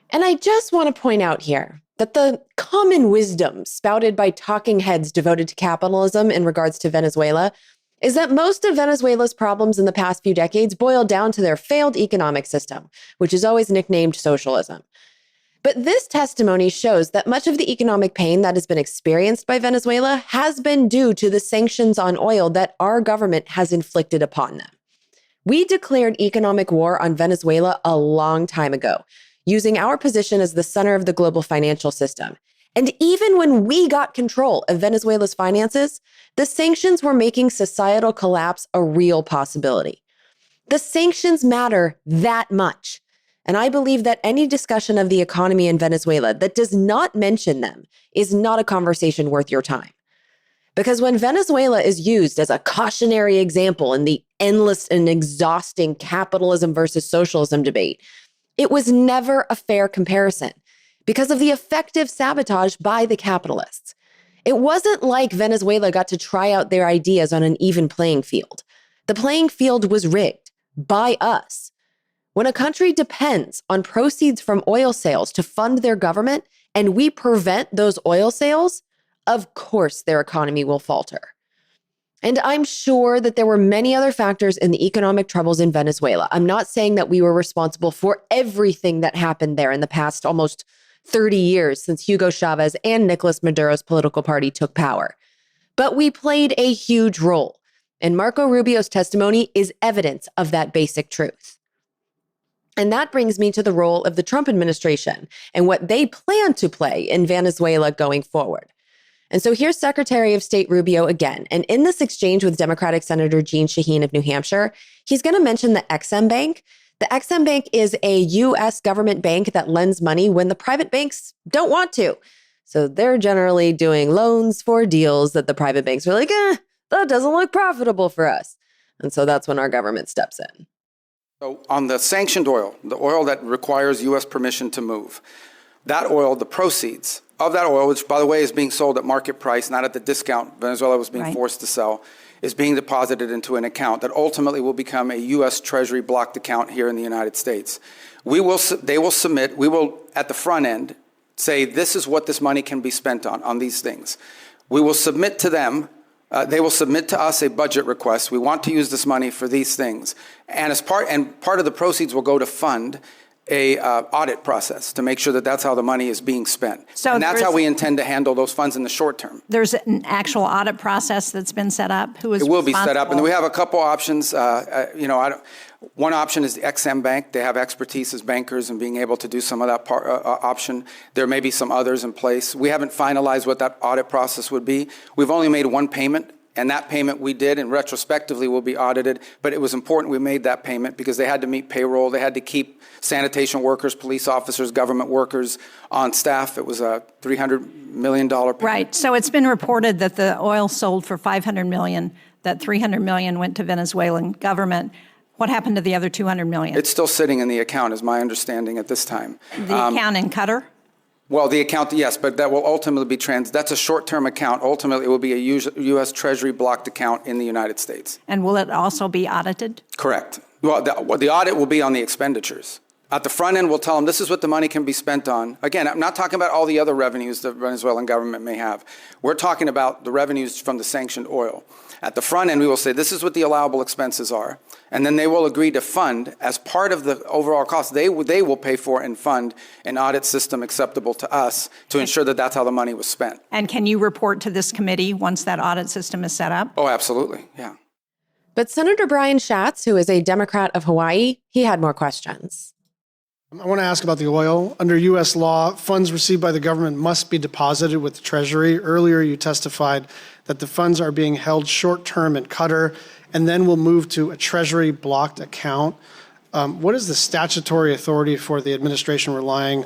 And I just want to point out here that the common wisdom spouted by talking heads devoted to capitalism in regards to Venezuela is that most of Venezuela's problems in the past few decades boil down to their failed economic system, which is always nicknamed socialism. But this testimony shows that much of the economic pain that has been experienced by Venezuela has been due to the sanctions on oil that our government has inflicted upon them. We declared economic war on Venezuela a long time ago, using our position as the center of the global financial system. And even when we got control of Venezuela's finances, the sanctions were making societal collapse a real possibility. The sanctions matter that much. And I believe that any discussion of the economy in Venezuela that does not mention them is not a conversation worth your time. Because when Venezuela is used as a cautionary example in the endless and exhausting capitalism versus socialism debate, it was never a fair comparison because of the effective sabotage by the capitalists. It wasn't like Venezuela got to try out their ideas on an even playing field. The playing field was rigged by us. When a country depends on proceeds from oil sales to fund their government and we prevent those oil sales, of course their economy will falter. And I'm sure that there were many other factors in the economic troubles in Venezuela. I'm not saying that we were responsible for everything that happened there in the past almost 30 years since Hugo Chavez and Nicolas Maduro's political party took power. But we played a huge role, and Marco Rubio's testimony is evidence of that basic truth. And that brings me to the role of the Trump administration and what they plan to play in Venezuela going forward. And so here's Secretary of State Rubio again. And in this exchange with Democratic Senator Jeanne Shaheen of New Hampshire, he's going to mention the Ex-Im Bank. The Ex-Im Bank is a U.S. government bank that lends money when the private banks don't want to. So they're generally doing loans for deals that the private banks are like, that doesn't look profitable for us. And so that's when our government steps in. So on the sanctioned oil, the oil that requires U.S. permission to move, that oil, the proceeds of that oil, which, by the way, is being sold at market price, not at the discount Venezuela was being forced to sell, is being deposited into an account that ultimately will become a U.S. Treasury blocked account here in the United States. They will submit, we will, at the front end, say this is what this money can be spent on these things. We will submit to them, they will submit to us a budget request. We want to use this money for these things. And part of the proceeds will go to fund a audit process to make sure that that's how the money is being spent. So and that's how we intend to handle those funds in the short term. There's an actual audit process that's been set up. Who is It will be set up, responsible? and we have a couple options. One option is the Ex-Im Bank. They have expertise as bankers in being able to do some of that option. There may be some others in place. We haven't finalized what that audit process would be. We've only made one payment. And that payment we did, and retrospectively will be audited, but it was important we made that payment because they had to meet payroll. They had to keep sanitation workers, police officers, government workers on staff. It was a $300 million payment. Right. So it's been reported that the oil sold for $500 million, that $300 million went to Venezuelan government. What happened to the other $200 million? It's still sitting in the account, is my understanding at this time. The account in Qatar? Well, the account, yes, but that will ultimately be that's a short-term account. Ultimately, it will be a U.S. Treasury blocked account in the United States. And will it also be audited? Correct. Well, the audit will be on the expenditures. At the front end, we'll tell them this is what the money can be spent on. Again, I'm not talking about all the other revenues the Venezuelan government may have. We're talking about the revenues from the sanctioned oil. At the front end, we will say this is what the allowable expenses are, and then they will agree to fund, as part of the overall cost, they will pay for and fund an audit system acceptable to us to ensure that that's how the money was spent. And can you report to this committee once that audit system is set up? Oh, absolutely, yeah. But Senator Brian Schatz, who is a Democrat of Hawaii, he had more questions. I want to ask about the oil. Under U.S. law, funds received by the government must be deposited with the Treasury. Earlier, you testified that the funds are being held short-term in Qatar and then will move to a Treasury blocked account. What is the statutory authority for the administration relying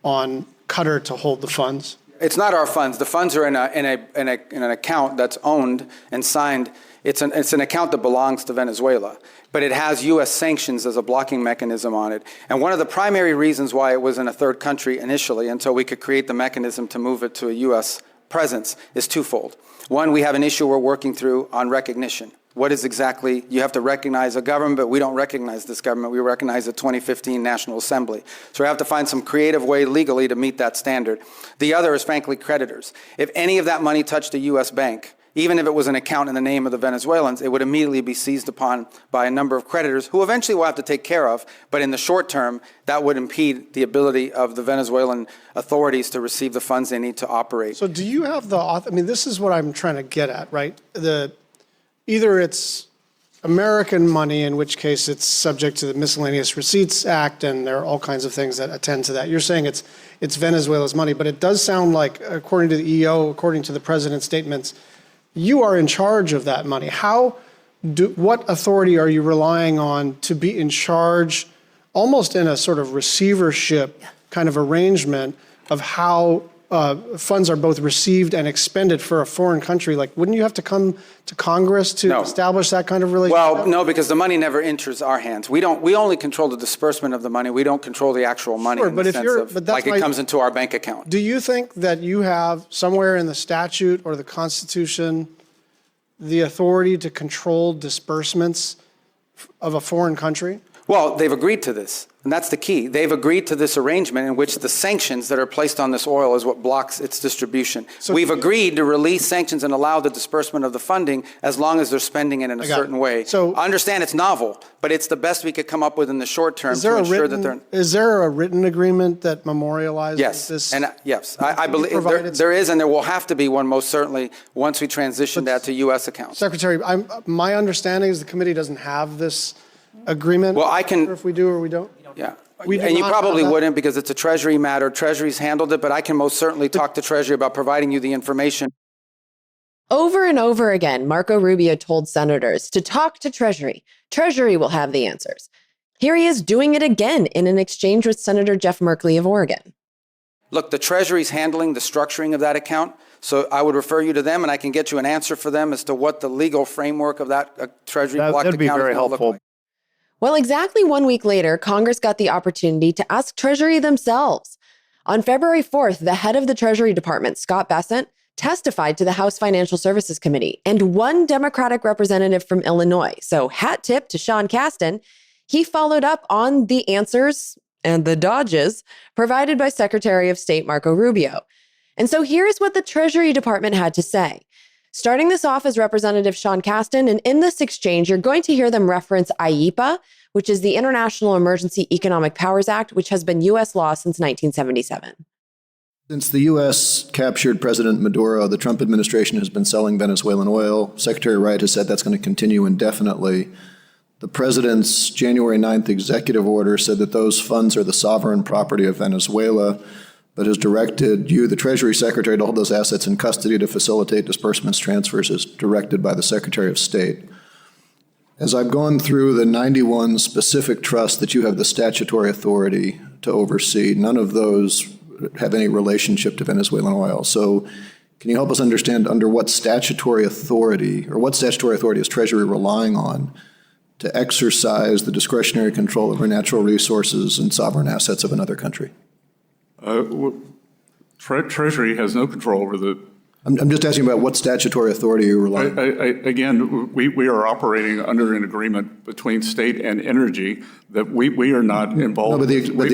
on Qatar to hold the funds? It's not our funds. The funds are in an account that's owned and signed. It's an account that belongs to Venezuela, but it has U.S. sanctions as a blocking mechanism on it. And one of the primary reasons why it was in a third country initially, until we could create the mechanism to move it to a U.S. presence, is twofold. One, we have an issue we're working through on recognition. What is exactly, you have to recognize a government, but we don't recognize this government. We recognize the 2015 National Assembly. So we have to find some creative way legally to meet that standard. The other is, frankly, creditors. If any of that money touched a U.S. bank, even if it was an account in the name of the Venezuelans, it would immediately be seized upon by a number of creditors who eventually we'll have to take care of. But in the short term, that would impede the ability of the Venezuelan authorities to receive the funds they need to operate. So do you have this is what I'm trying to get at, right? Either it's American money, in which case it's subject to the Miscellaneous Receipts Act, and there are all kinds of things that attend to that. You're saying it's Venezuela's money, but it does sound like, according to the EO, according to the president's statements, you are in charge of that money. What authority are you relying on to be in charge, almost in a sort of receivership kind of arrangement, of how funds are both received and expended for a foreign country? Like, wouldn't you have to come to Congress to establish that kind of relationship? Well, no, because the money never enters our hands. We only control the disbursement of the money. We don't control the actual money in the sense of like it comes into our bank account. Do you think that you have somewhere in the statute or the Constitution the authority to control disbursements of a foreign country? Well, they've agreed to this, and that's the key. They've agreed to this arrangement in which the sanctions that are placed on this oil is what blocks its distribution. So we've agreed to release sanctions and allow the disbursement of the funding as long as they're spending it in a certain way. So I understand it's novel, but it's the best we could come up with in the short term to ensure that they're... Is there a written agreement that memorializes this? Yes, I believe there is, and there will have to be one most certainly once we transition that to U.S. accounts. Secretary, my understanding is the committee doesn't have this agreement. Well, I can. If we do or we don't. Yeah. We do And you not probably have that. wouldn't because it's a Treasury matter. Treasury's handled it, but I can most certainly talk to Treasury about providing you the information. Over and over again, Marco Rubio told senators to talk to Treasury. Treasury will have the answers. Here he is doing it again in an exchange with Senator Jeff Merkley of Oregon. Look, the Treasury's handling the structuring of that account, so I would refer you to them, and I can get you an answer for them as to what the legal framework of that Treasury blocked That'd be account very is gonna look helpful. like. Well, exactly 1 week later, Congress got the opportunity to ask Treasury themselves. On February 4th, the head of the Treasury Department, Scott Bessent, testified to the House Financial Services Committee, and one Democratic representative from Illinois. So hat tip to Sean Casten. He followed up on the answers and the dodges provided by Secretary of State Marco Rubio. And so here's what the Treasury Department had to say. Starting this off is Representative Sean Casten, and in this exchange, you're going to hear them reference IEPA, which is the International Emergency Economic Powers Act, which has been U.S. law since 1977. Since the U.S. captured President Maduro, the Trump administration has been selling Venezuelan oil. Secretary Wright has said that's going to continue indefinitely. The president's January 9th executive order said that those funds are the sovereign property of Venezuela, but has directed you, the Treasury Secretary, to hold those assets in custody to facilitate disbursements transfers as directed by the Secretary of State. As I've gone through the 91 specific trusts that you have the statutory authority to oversee, none of those have any relationship to Venezuelan oil. So can you help us understand under what statutory authority, or what statutory authority is Treasury relying on to exercise the discretionary control over natural resources and sovereign assets of another country? Treasury has no control over the... I'm just asking about what statutory authority you rely on. Again, we are operating under an agreement between state and energy that we are not involved. No, but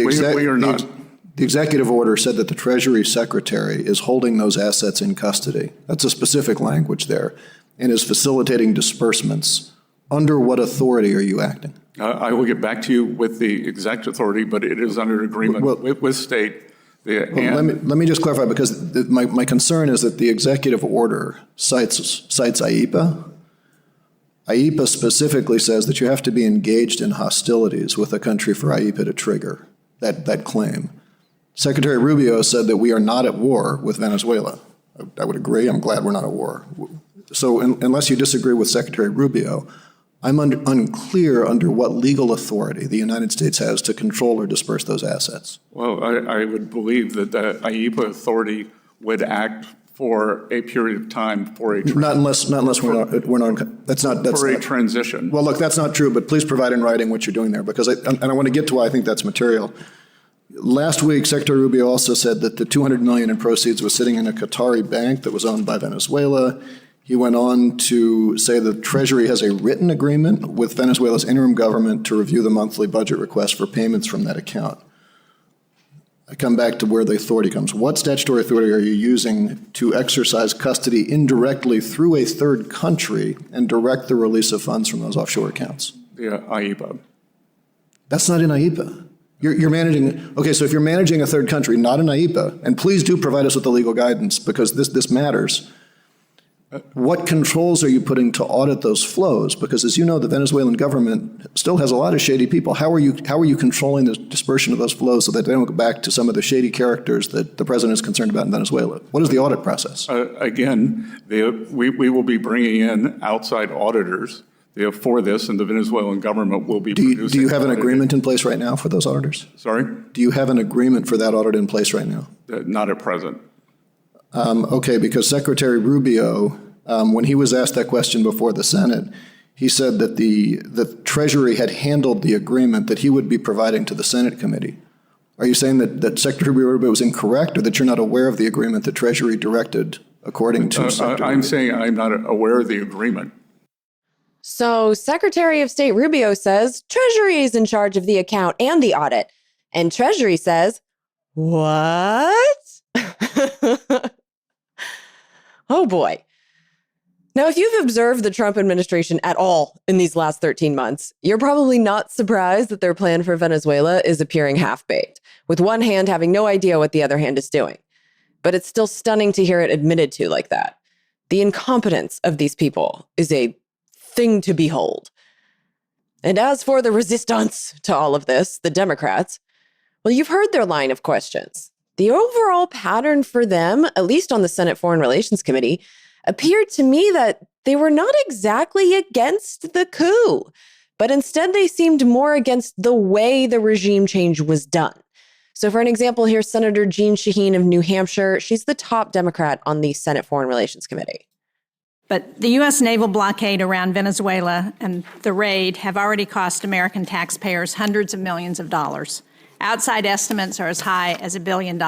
the executive order said that the Treasury Secretary is holding those assets in custody. That's a specific language there, and is facilitating disbursements. Under what authority are you acting? I will get back to you with the exact authority, but it is under agreement with state. Let me just clarify, because my concern is that the executive order cites IEPA. IEPA specifically says that you have to be engaged in hostilities with a country for IEPA to trigger that claim. Secretary Rubio said that we are not at war with Venezuela. I would agree. I'm glad we're not at war. So unless you disagree with Secretary Rubio, I'm unclear under what legal authority the United States has to control or disperse those assets. Well, I would believe that the IEPA authority would act for a period of time for a not unless we're not. That's for a transition. Well, look, that's not true. But please provide in writing what you're doing there, because I want to get to why I think that's material. Last week, Secretary Rubio also said that the $200 million in proceeds was sitting in a Qatari bank that was owned by Venezuela. He went on to say the Treasury has a written agreement with Venezuela's interim government to review the monthly budget request for payments from that account. I come back to where the authority comes. What statutory authority are you using to exercise custody indirectly through a third country and direct the release of funds from those offshore accounts? Yeah, IEPA. That's not in IEPA. You're managing, okay, so if you're managing a third country, not in IEPA, and please do provide us with the legal guidance, because this matters. What controls are you putting to audit those flows? Because as you know, the Venezuelan government still has a lot of shady people. How are you controlling the dispersion of those flows so that they don't go back to some of the shady characters that the president is concerned about in Venezuela? What is the audit process? Again, we will be bringing in outside auditors for this, and the Venezuelan government will be producing. Do you have an agreement in place right now for those auditors? Sorry? Do you have an agreement for that audit in place right now? Not at present. Okay, because Secretary Rubio, when he was asked that question before the Senate, he said that the Treasury had handled the agreement that he would be providing to the Senate committee. Are you saying that Secretary Rubio was incorrect, or that you're not aware of the agreement that Treasury directed according to Secretary I'm saying I'm not aware of the agreement. So Secretary of State Rubio says Treasury is in charge of the account and the audit. And Treasury says, what? Oh boy. Now, if you've observed the Trump administration at all in these last 13 months, you're probably not surprised that their plan for Venezuela is appearing half-baked, with one hand having no idea what the other hand is doing. But it's still stunning to hear it admitted to like that. The incompetence of these people is a thing to behold. And as for the resistance to all of this, the Democrats, well, you've heard their line of questions. The overall pattern for them, at least on the Senate Foreign Relations Committee, appeared to me that they were not exactly against the coup, but instead they seemed more against the way the regime change was done. So for an example, here's Senator Jean Shaheen of New Hampshire. She's the top Democrat on the Senate Foreign Relations Committee. But the U.S. naval blockade around Venezuela and the raid have already cost American taxpayers hundreds of millions of dollars. Outside estimates are as high as $1 billion.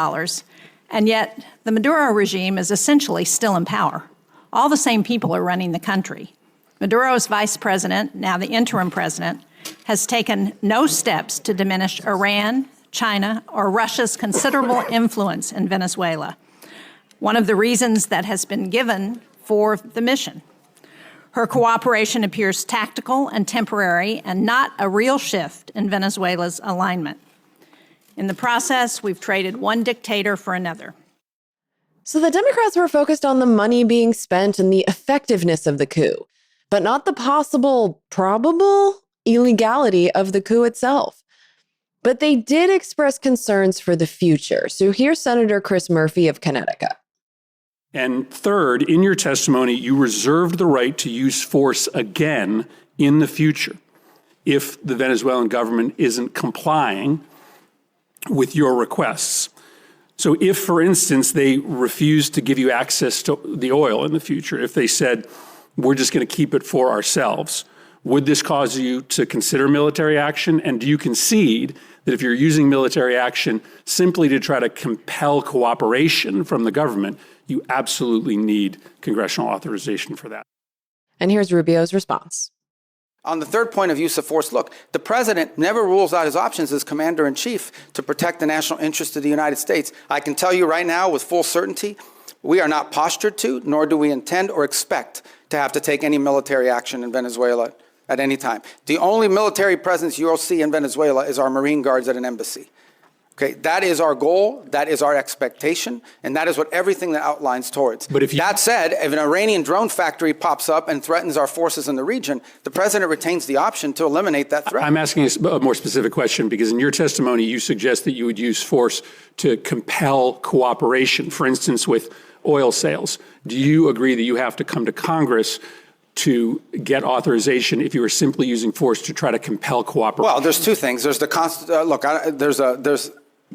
And yet, the Maduro regime is essentially still in power. All the same people are running the country. Maduro's vice president, now the interim president, has taken no steps to diminish Iran, China, or Russia's considerable influence in Venezuela. One of the reasons that has been given for the mission. Her cooperation appears tactical and temporary and not a real shift in Venezuela's alignment. In the process, we've traded one dictator for another. So the Democrats were focused on the money being spent and the effectiveness of the coup, but not the possible, probable illegality of the coup itself. But they did express concerns for the future. So here's Senator Chris Murphy of Connecticut. And third, in your testimony, you reserved the right to use force again in the future if the Venezuelan government isn't complying with your requests. So if, for instance, they refused to give you access to the oil in the future, if they said, we're just going to keep it for ourselves, would this cause you to consider military action? And do you concede that if you're using military action simply to try to compel cooperation from the government, you absolutely need congressional authorization for that? And here's Rubio's response. On the third point of use of force, look, the president never rules out his options as commander-in-chief to protect the national interest of the United States. I can tell you right now with full certainty, we are not postured to, nor do we intend or expect to have to take any military action in Venezuela at any time. The only military presence you'll see in Venezuela is our Marine Guards at an embassy. Okay, that is our goal, that is our expectation, and that is what everything that outlines towards. But that said, if an Iranian drone factory pops up and threatens our forces in the region, the president retains the option to eliminate that threat. I'm asking a more specific question because in your testimony, you suggest that you would use force to compel cooperation, for instance, with oil sales. Do you agree that you have to come to Congress to get authorization if you were simply using force to try to compel cooperation? Well, there's two things. There's the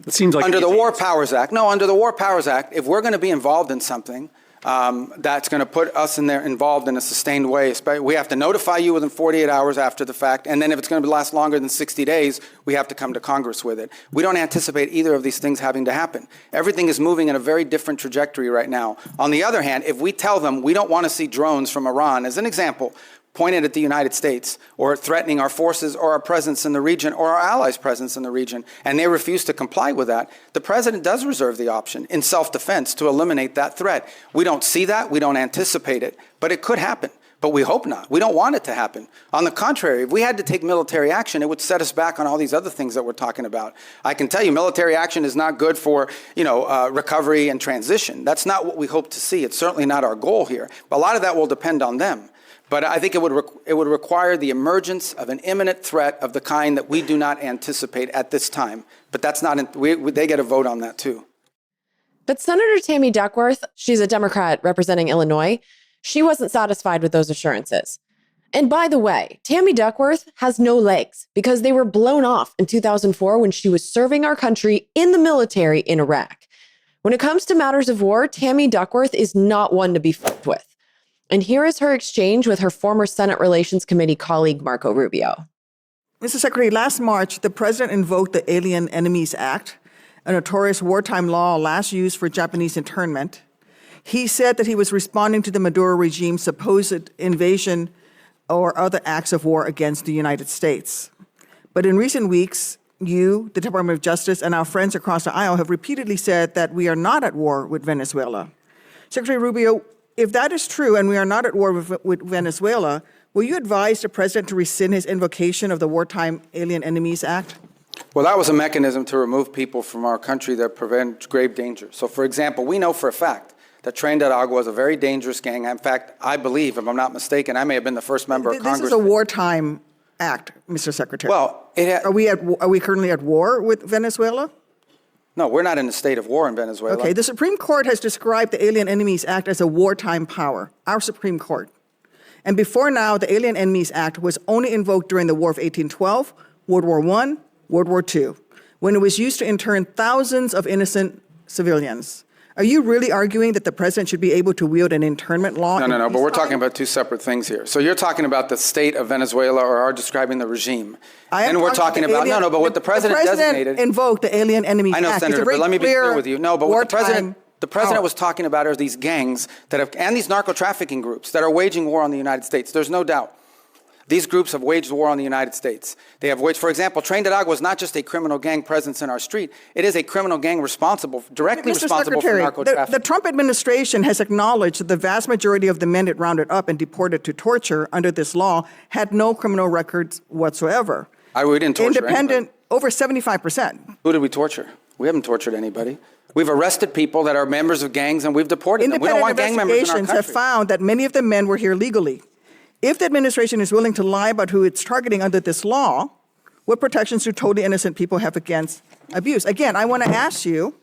it seems like under the War Powers Act. No, under the War Powers Act, if we're going to be involved in something that's going to put us involved in a sustained way, we have to notify you within 48 hours after the fact, and then if it's going to last longer than 60 days, we have to come to Congress with it. We don't anticipate either of these things having to happen. Everything is moving in a very different trajectory right now. On the other hand, if we tell them we don't want to see drones from Iran, as an example, pointed at the United States or threatening our forces or our presence in the region or our allies' presence in the region, and they refuse to comply with that, the president does reserve the option in self-defense to eliminate that threat. We don't see that. We don't anticipate it. But it could happen. But we hope not. We don't want it to happen. On the contrary, if we had to take military action, it would set us back on all these other things that we're talking about. I can tell you military action is not good for, recovery and transition. That's not what we hope to see. It's certainly not our goal here. But a lot of that will depend on them. But I think it would require the emergence of an imminent threat of the kind that we do not anticipate at this time. But that's not, they get a vote on that too. But Senator Tammy Duckworth, she's a Democrat representing Illinois, she wasn't satisfied with those assurances. And by the way, Tammy Duckworth has no legs because they were blown off in 2004 when she was serving our country in the military in Iraq. When it comes to matters of war, Tammy Duckworth is not one to be fucked with. And here is her exchange with her former Senate Relations Committee colleague, Marco Rubio. Mr. Secretary, last March, the president invoked the Alien Enemies Act, a notorious wartime law last used for Japanese internment. He said that he was responding to the Maduro regime's supposed invasion or other acts of war against the United States. But in recent weeks, you, the Department of Justice, and our friends across the aisle have repeatedly said that we are not at war with Venezuela. Secretary Rubio, if that is true and we are not at war with Venezuela, will you advise the president to rescind his invocation of the Wartime Alien Enemies Act? Well, that was a mechanism to remove people from our country that prevent grave danger. So, for example, we know for a fact that Tren de Aragua is a very dangerous gang. In fact, I believe, if I'm not mistaken, I may have been the first member of Congress. This is a wartime act, Mr. Secretary? Well, are we currently at war with Venezuela? No, we're not in a state of war in Venezuela. Okay, the Supreme Court has described the Alien Enemies Act as a wartime power, our Supreme Court. And before now, the Alien Enemies Act was only invoked during the War of 1812, World War I, World War II, when it was used to intern thousands of innocent civilians. Are you really arguing that the president should be able to wield an internment law? No, but we're talking about two separate things here. So you're talking about the state of Venezuela or are describing the regime. And we're talking about, but what the president designated. Invoked the Alien Enemies Act. I know, Senator, but let me be clear with you. No, but what the president was talking about are these gangs and these narco trafficking groups that are waging war on the United States. There's no doubt. These groups have waged war on the United States. They have waged, for example, Tren de Agua is not just a criminal gang presence in our street. It is a criminal gang directly responsible for narco trafficking. The Trump administration has acknowledged that the vast majority of the men it rounded up and deported to torture under this law had no criminal records whatsoever. We didn't torture anybody. Over 75%. Who did we torture? We haven't tortured anybody. We've arrested people that are members of gangs and we've deported them. We don't want gang members in our country. Independent investigations have found that many of the men were here legally. If the administration is willing to lie about who it's targeting under this law, what protections do totally innocent people have against abuse? Again, I want to ask you,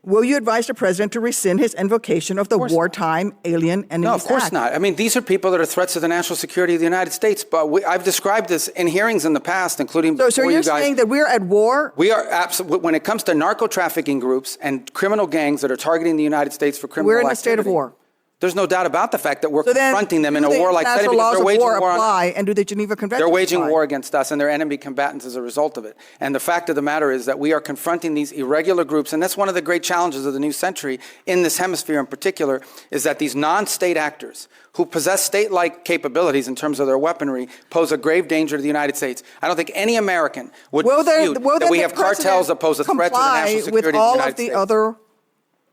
will you advise the president to rescind his invocation of the wartime Alien Enemies Act? No, of course not. I mean, these are people that are threats to the national security of the United States, but I've described this in hearings in the past, including before you guys. So you're saying that we're at war? We are absolutely, when it comes to narco trafficking groups and criminal gangs that are targeting the United States for criminal activity. We're in a state of war. There's no doubt about the fact that we're confronting them in a war-like setting because they're waging war on us. And do the Geneva Convention They're waging apply? war against us and they're enemy combatants as a result of it. And the fact of the matter is that we are confronting these irregular groups, and that's one of the great challenges of the new century in this hemisphere in particular, is that these non-state actors who possess state-like capabilities in terms of their weaponry pose a grave danger to the United States. I don't think any American would dispute that we have cartels that pose a threat to the national security of the United States. With all of the other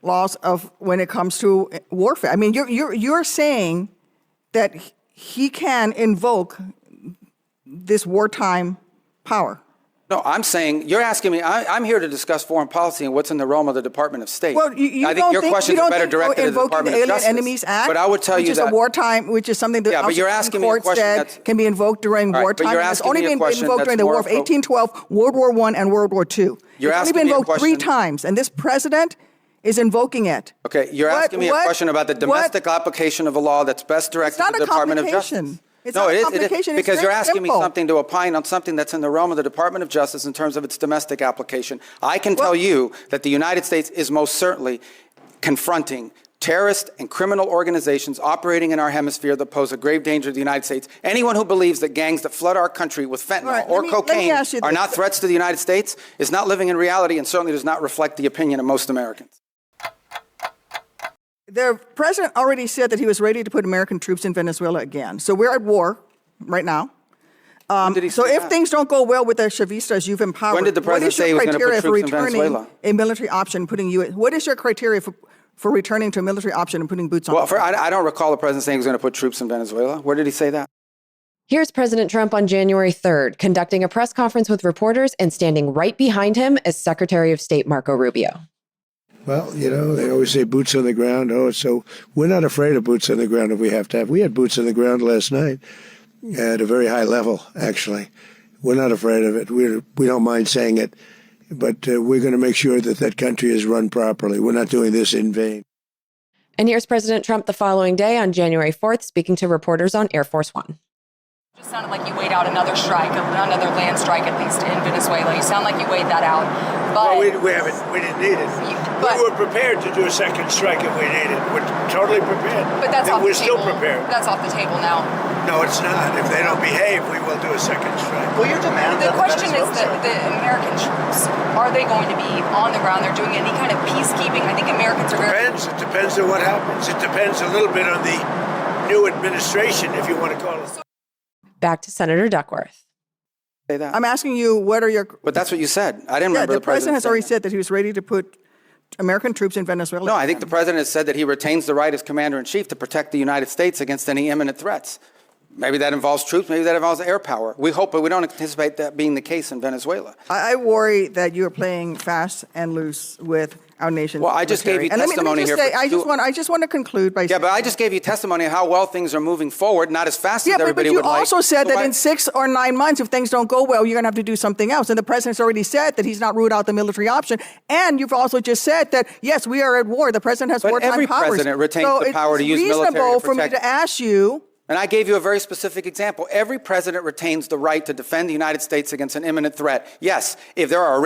laws of when it comes to warfare. I mean, you're saying that he can invoke this wartime power. No, I'm saying, you're asking me, I'm here to discuss foreign policy and what's in the realm of the Department of State. Well, I think your questions are better directed to the Department of Justice. Enemies Act, but I would tell you that. Which is a wartime, which is something that but you're asking me a question that can be invoked during wartime. But you're It's asking only me a been question invoked during the War of 1812, World War I, and World War II. You're it's only asking been me a invoked question. 3 times, and this president is invoking it. Okay, you're asking me a question about the domestic application of a law that's best directed to the Department of Justice. It's not a complication. Because you're asking me simple. something to opine on something that's in the realm of the Department of Justice in terms of its domestic application. I can tell you that the United States is most certainly confronting terrorist and criminal organizations operating in our hemisphere that pose a grave danger to the United States. Anyone who believes that gangs that flood our country with fentanyl or cocaine are not threats to the United States is not living in reality and certainly does not reflect the opinion of most Americans. The president already said that he was ready to put American troops in Venezuela again. So we're at war right now. So if things don't go well with the Chavistas you've empowered, when did the president say he was going to put troops in Venezuela? A military option, putting you. What is your criteria for returning to a military option and putting boots on? Well, I don't recall the president saying he was going to put troops in Venezuela. Where did he say that? Here's President Trump on January 3rd, conducting a press conference with reporters and standing right behind him is Secretary of State Marco Rubio. Well, you know, they always say boots on the ground. So we're not afraid of boots on the ground if we have to have. We had boots on the ground last night at a very high level, actually. We're not afraid of it. We don't mind saying it. But we're going to make sure that that country is run properly. We're not doing this in vain. And here's President Trump the following day on January 4th, speaking to reporters on Air Force One. It just sounded like you weighed out another strike, another land strike at least in Venezuela. You sound like you weighed that out. But well, we didn't need it. We were prepared to do a second strike if we needed it. We're totally prepared. But that's off the table. We're still prepared. That's off the table now. No, it's not. If they don't behave, we will do a second strike. Well, your demand. The question is that the American troops, are they going to be on the ground? They're doing any kind of peacekeeping? I think Americans are very... It depends on what happens. It depends a little bit on the new administration, if you want to call it. Back to Senator Duckworth. Say that. I'm asking you, what are your... But that's what you said. I didn't remember the president has already said that he was ready to put American troops in Venezuela. No, I think the president has said that he retains the right as commander-in-chief to protect the United States against any imminent threats. Maybe that involves troops. Maybe that involves air power. We hope, but we don't anticipate that being the case in Venezuela. I worry that you're playing fast and loose with our nation's Well, I just gave you military. testimony and let me here. just say, I just want to conclude by saying. Yeah, but I just gave you testimony of how well things are moving forward, not as fast as everybody would like. But you also said that in 6 or 9 months, if things don't go well, you're going to have to do something else. And the president's already said that he's not ruled out the military option. And you've also just said that, yes, we are at war. The president has wartime powers. But every president retains the power to use military to protect. So it's reasonable for me to ask you. And I gave you a very specific example. Every president retains the right to defend the United States against an imminent threat. Yes, if there are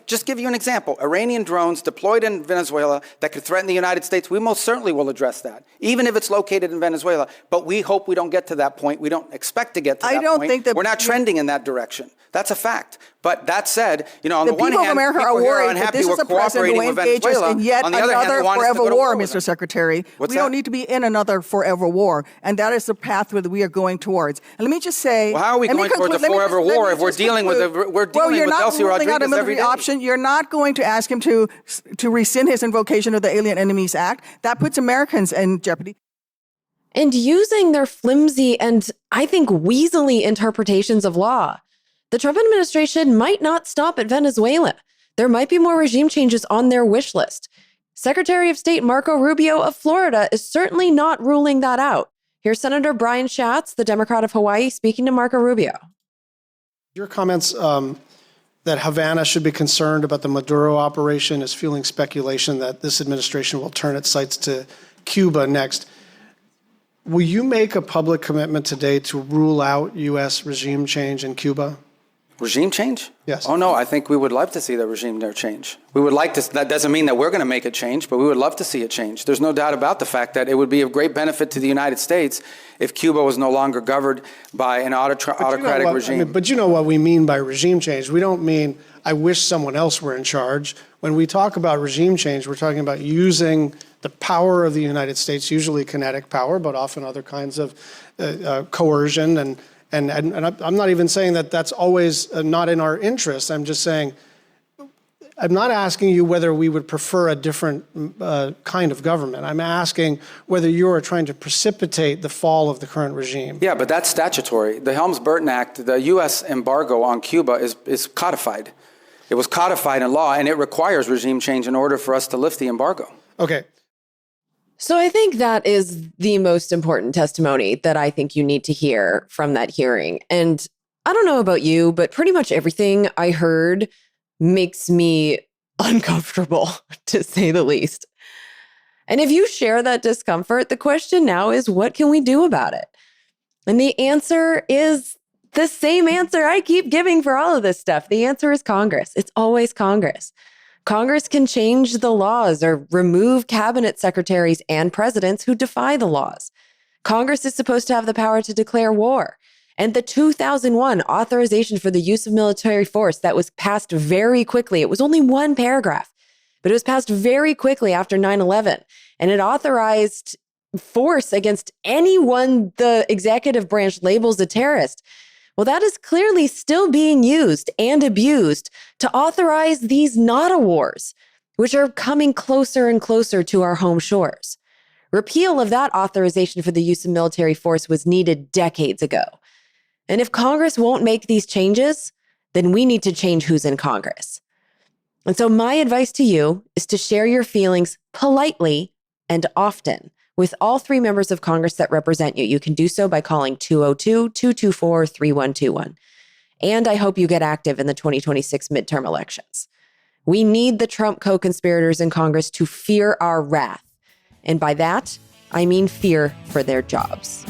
just give you an example, Iranian drones deployed in Venezuela that could threaten the United States, we most certainly will address that, even if it's located in Venezuela. But we hope we don't get to that point. We don't expect to get to that point. I don't think that we're not trending in that direction. That's a fact. But that said, on the one hand, people of America are worried that this is a president who engages in yet another forever war, Mr. Secretary. We don't need to be in another forever war. And that is the path that we are going towards. And let me just say... Well, how are we going towards a forever war if we're dealing with Delcy Rodriguez every day? Option. You're not going to ask him to rescind his invocation of the Alien Enemies Act. That puts Americans in jeopardy. And using their flimsy and, I think, weaselly interpretations of law, the Trump administration might not stop at Venezuela. There might be more regime changes on their wish list. Secretary of State Marco Rubio of Florida is certainly not ruling that out. Here's Senator Brian Schatz, the Democrat of Hawaii, speaking to Marco Rubio. Your comments that Havana should be concerned about the Maduro operation is fueling speculation that this administration will turn its sights to Cuba next. Will you make a public commitment today to rule out U.S. regime change in Cuba? Regime change? Yes. Oh, no, I think we would love to see the regime there change. We would like to, that doesn't mean that we're going to make it change, but we would love to see it change. There's no doubt about the fact that it would be of great benefit to the United States if Cuba was no longer governed by an autocratic regime. But you know what we mean by regime change. We don't mean, I wish someone else were in charge. When we talk about regime change, we're talking about using the power of the United States, usually kinetic power, but often other kinds of coercion. And I'm not even saying that that's always not in our interest. I'm just saying, I'm not asking you whether we would prefer a different kind of government. I'm asking whether you are trying to precipitate the fall of the current regime. Yeah, but that's statutory. The Helms-Burton Act, the U.S. embargo on Cuba is codified. It was codified in law, and it requires regime change in order for us to lift the embargo. Okay. So I think that is the most important testimony that I think you need to hear from that hearing. And I don't know about you, but pretty much everything I heard makes me uncomfortable, to say the least. And if you share that discomfort, the question now is, what can we do about it? And the answer is the same answer I keep giving for all of this stuff. The answer is Congress. It's always Congress. Congress can change the laws or remove cabinet secretaries and presidents who defy the laws. Congress is supposed to have the power to declare war. And the 2001 authorization for the use of military force that was passed very quickly, it was only one paragraph, but it was passed very quickly after 9/11. And it authorized force against anyone the executive branch labels a terrorist. Well, that is clearly still being used and abused to authorize these NATA wars, which are coming closer and closer to our home shores. Repeal of that authorization for the use of military force was needed decades ago. And if Congress won't make these changes, then we need to change who's in Congress. And so my advice to you is to share your feelings politely and often with all three members of Congress that represent you. You can do so by calling 202-224-3121. And I hope you get active in the 2026 midterm elections. We need the Trump co-conspirators in Congress to fear our wrath. And by that, I mean fear for their jobs.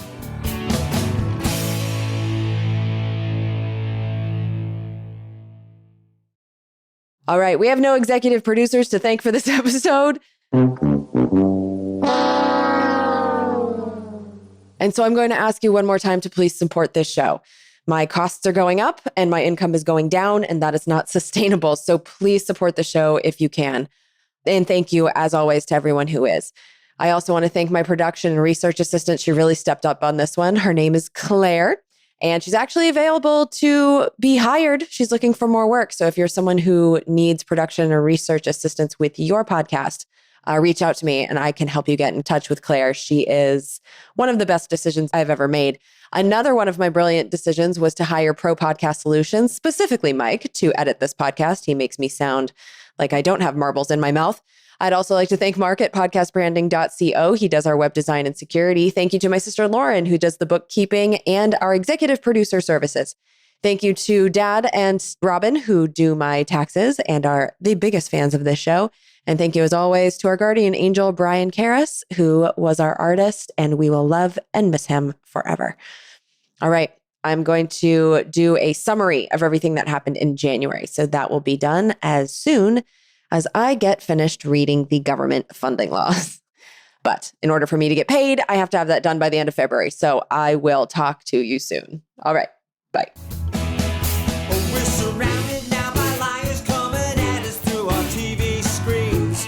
All right, we have no executive producers to thank for this episode. And so I'm going to ask you one more time to please support this show. My costs are going up and my income is going down, and that is not sustainable. So please support the show if you can. And thank you, as always, to everyone who is. I also want to thank my production and research assistant. She really stepped up on this one. Her name is Claire, and she's actually available to be hired. She's looking for more work. So if you're someone who needs production or research assistance with your podcast, reach out to me and I can help you get in touch with Claire. She is one of the best decisions I've ever made. Another one of my brilliant decisions was to hire Pro Podcast Solutions, specifically Mike, to edit this podcast. He makes me sound like I don't have marbles in my mouth. I'd also like to thank Mark at podcastbranding.co. He does our web design and security. Thank you to my sister Lauren, who does the bookkeeping and our executive producer services. Thank you to Dad and Robin, who do my taxes and are the biggest fans of this show. And thank you, as always, to our guardian angel, Brian Karras, who was our artist, and we will love and miss him forever. All right, I'm going to do a summary of everything that happened in January. So that will be done as soon as I get finished reading the government funding laws. But in order for me to get paid, I have to have that done by the end of February. So I will talk to you soon. All right, bye. We're surrounded now by liars coming at us through our TV screens.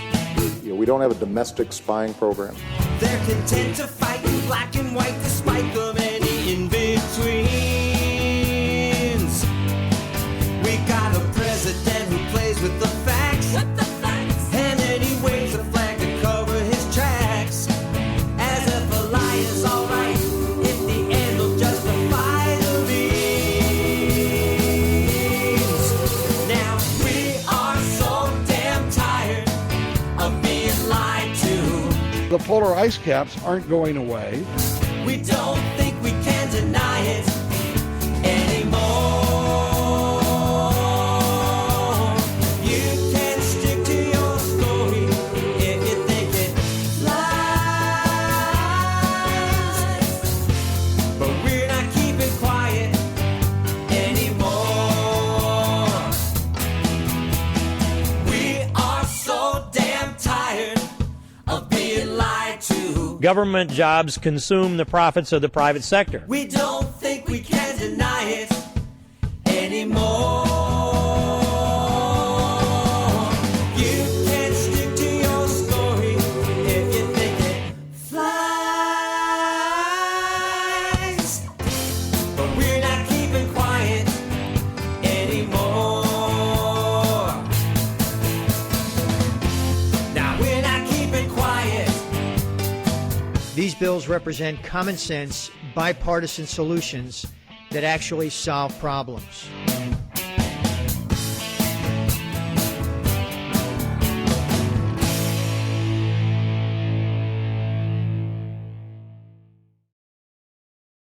We don't have a domestic spying program. They're content to fight in black and white despite the many in-betweens. We got a president who plays with the facts. And then he waves a flag to cover his tracks. As if a lie is alright, if the end will justify the means. Now we are so damn tired of being lied to. The polar ice caps aren't going away. We don't think we can deny it anymore. You can stick to your story if you think it flies. But we're not keeping quiet anymore. We are so damn tired of being lied to. Government jobs consume the profits of the private sector. We don't think we can deny it anymore. You can stick to your story if you think it flies. But we're not keeping quiet anymore. Now we're not keeping quiet. These bills represent common sense, bipartisan solutions that actually solve problems.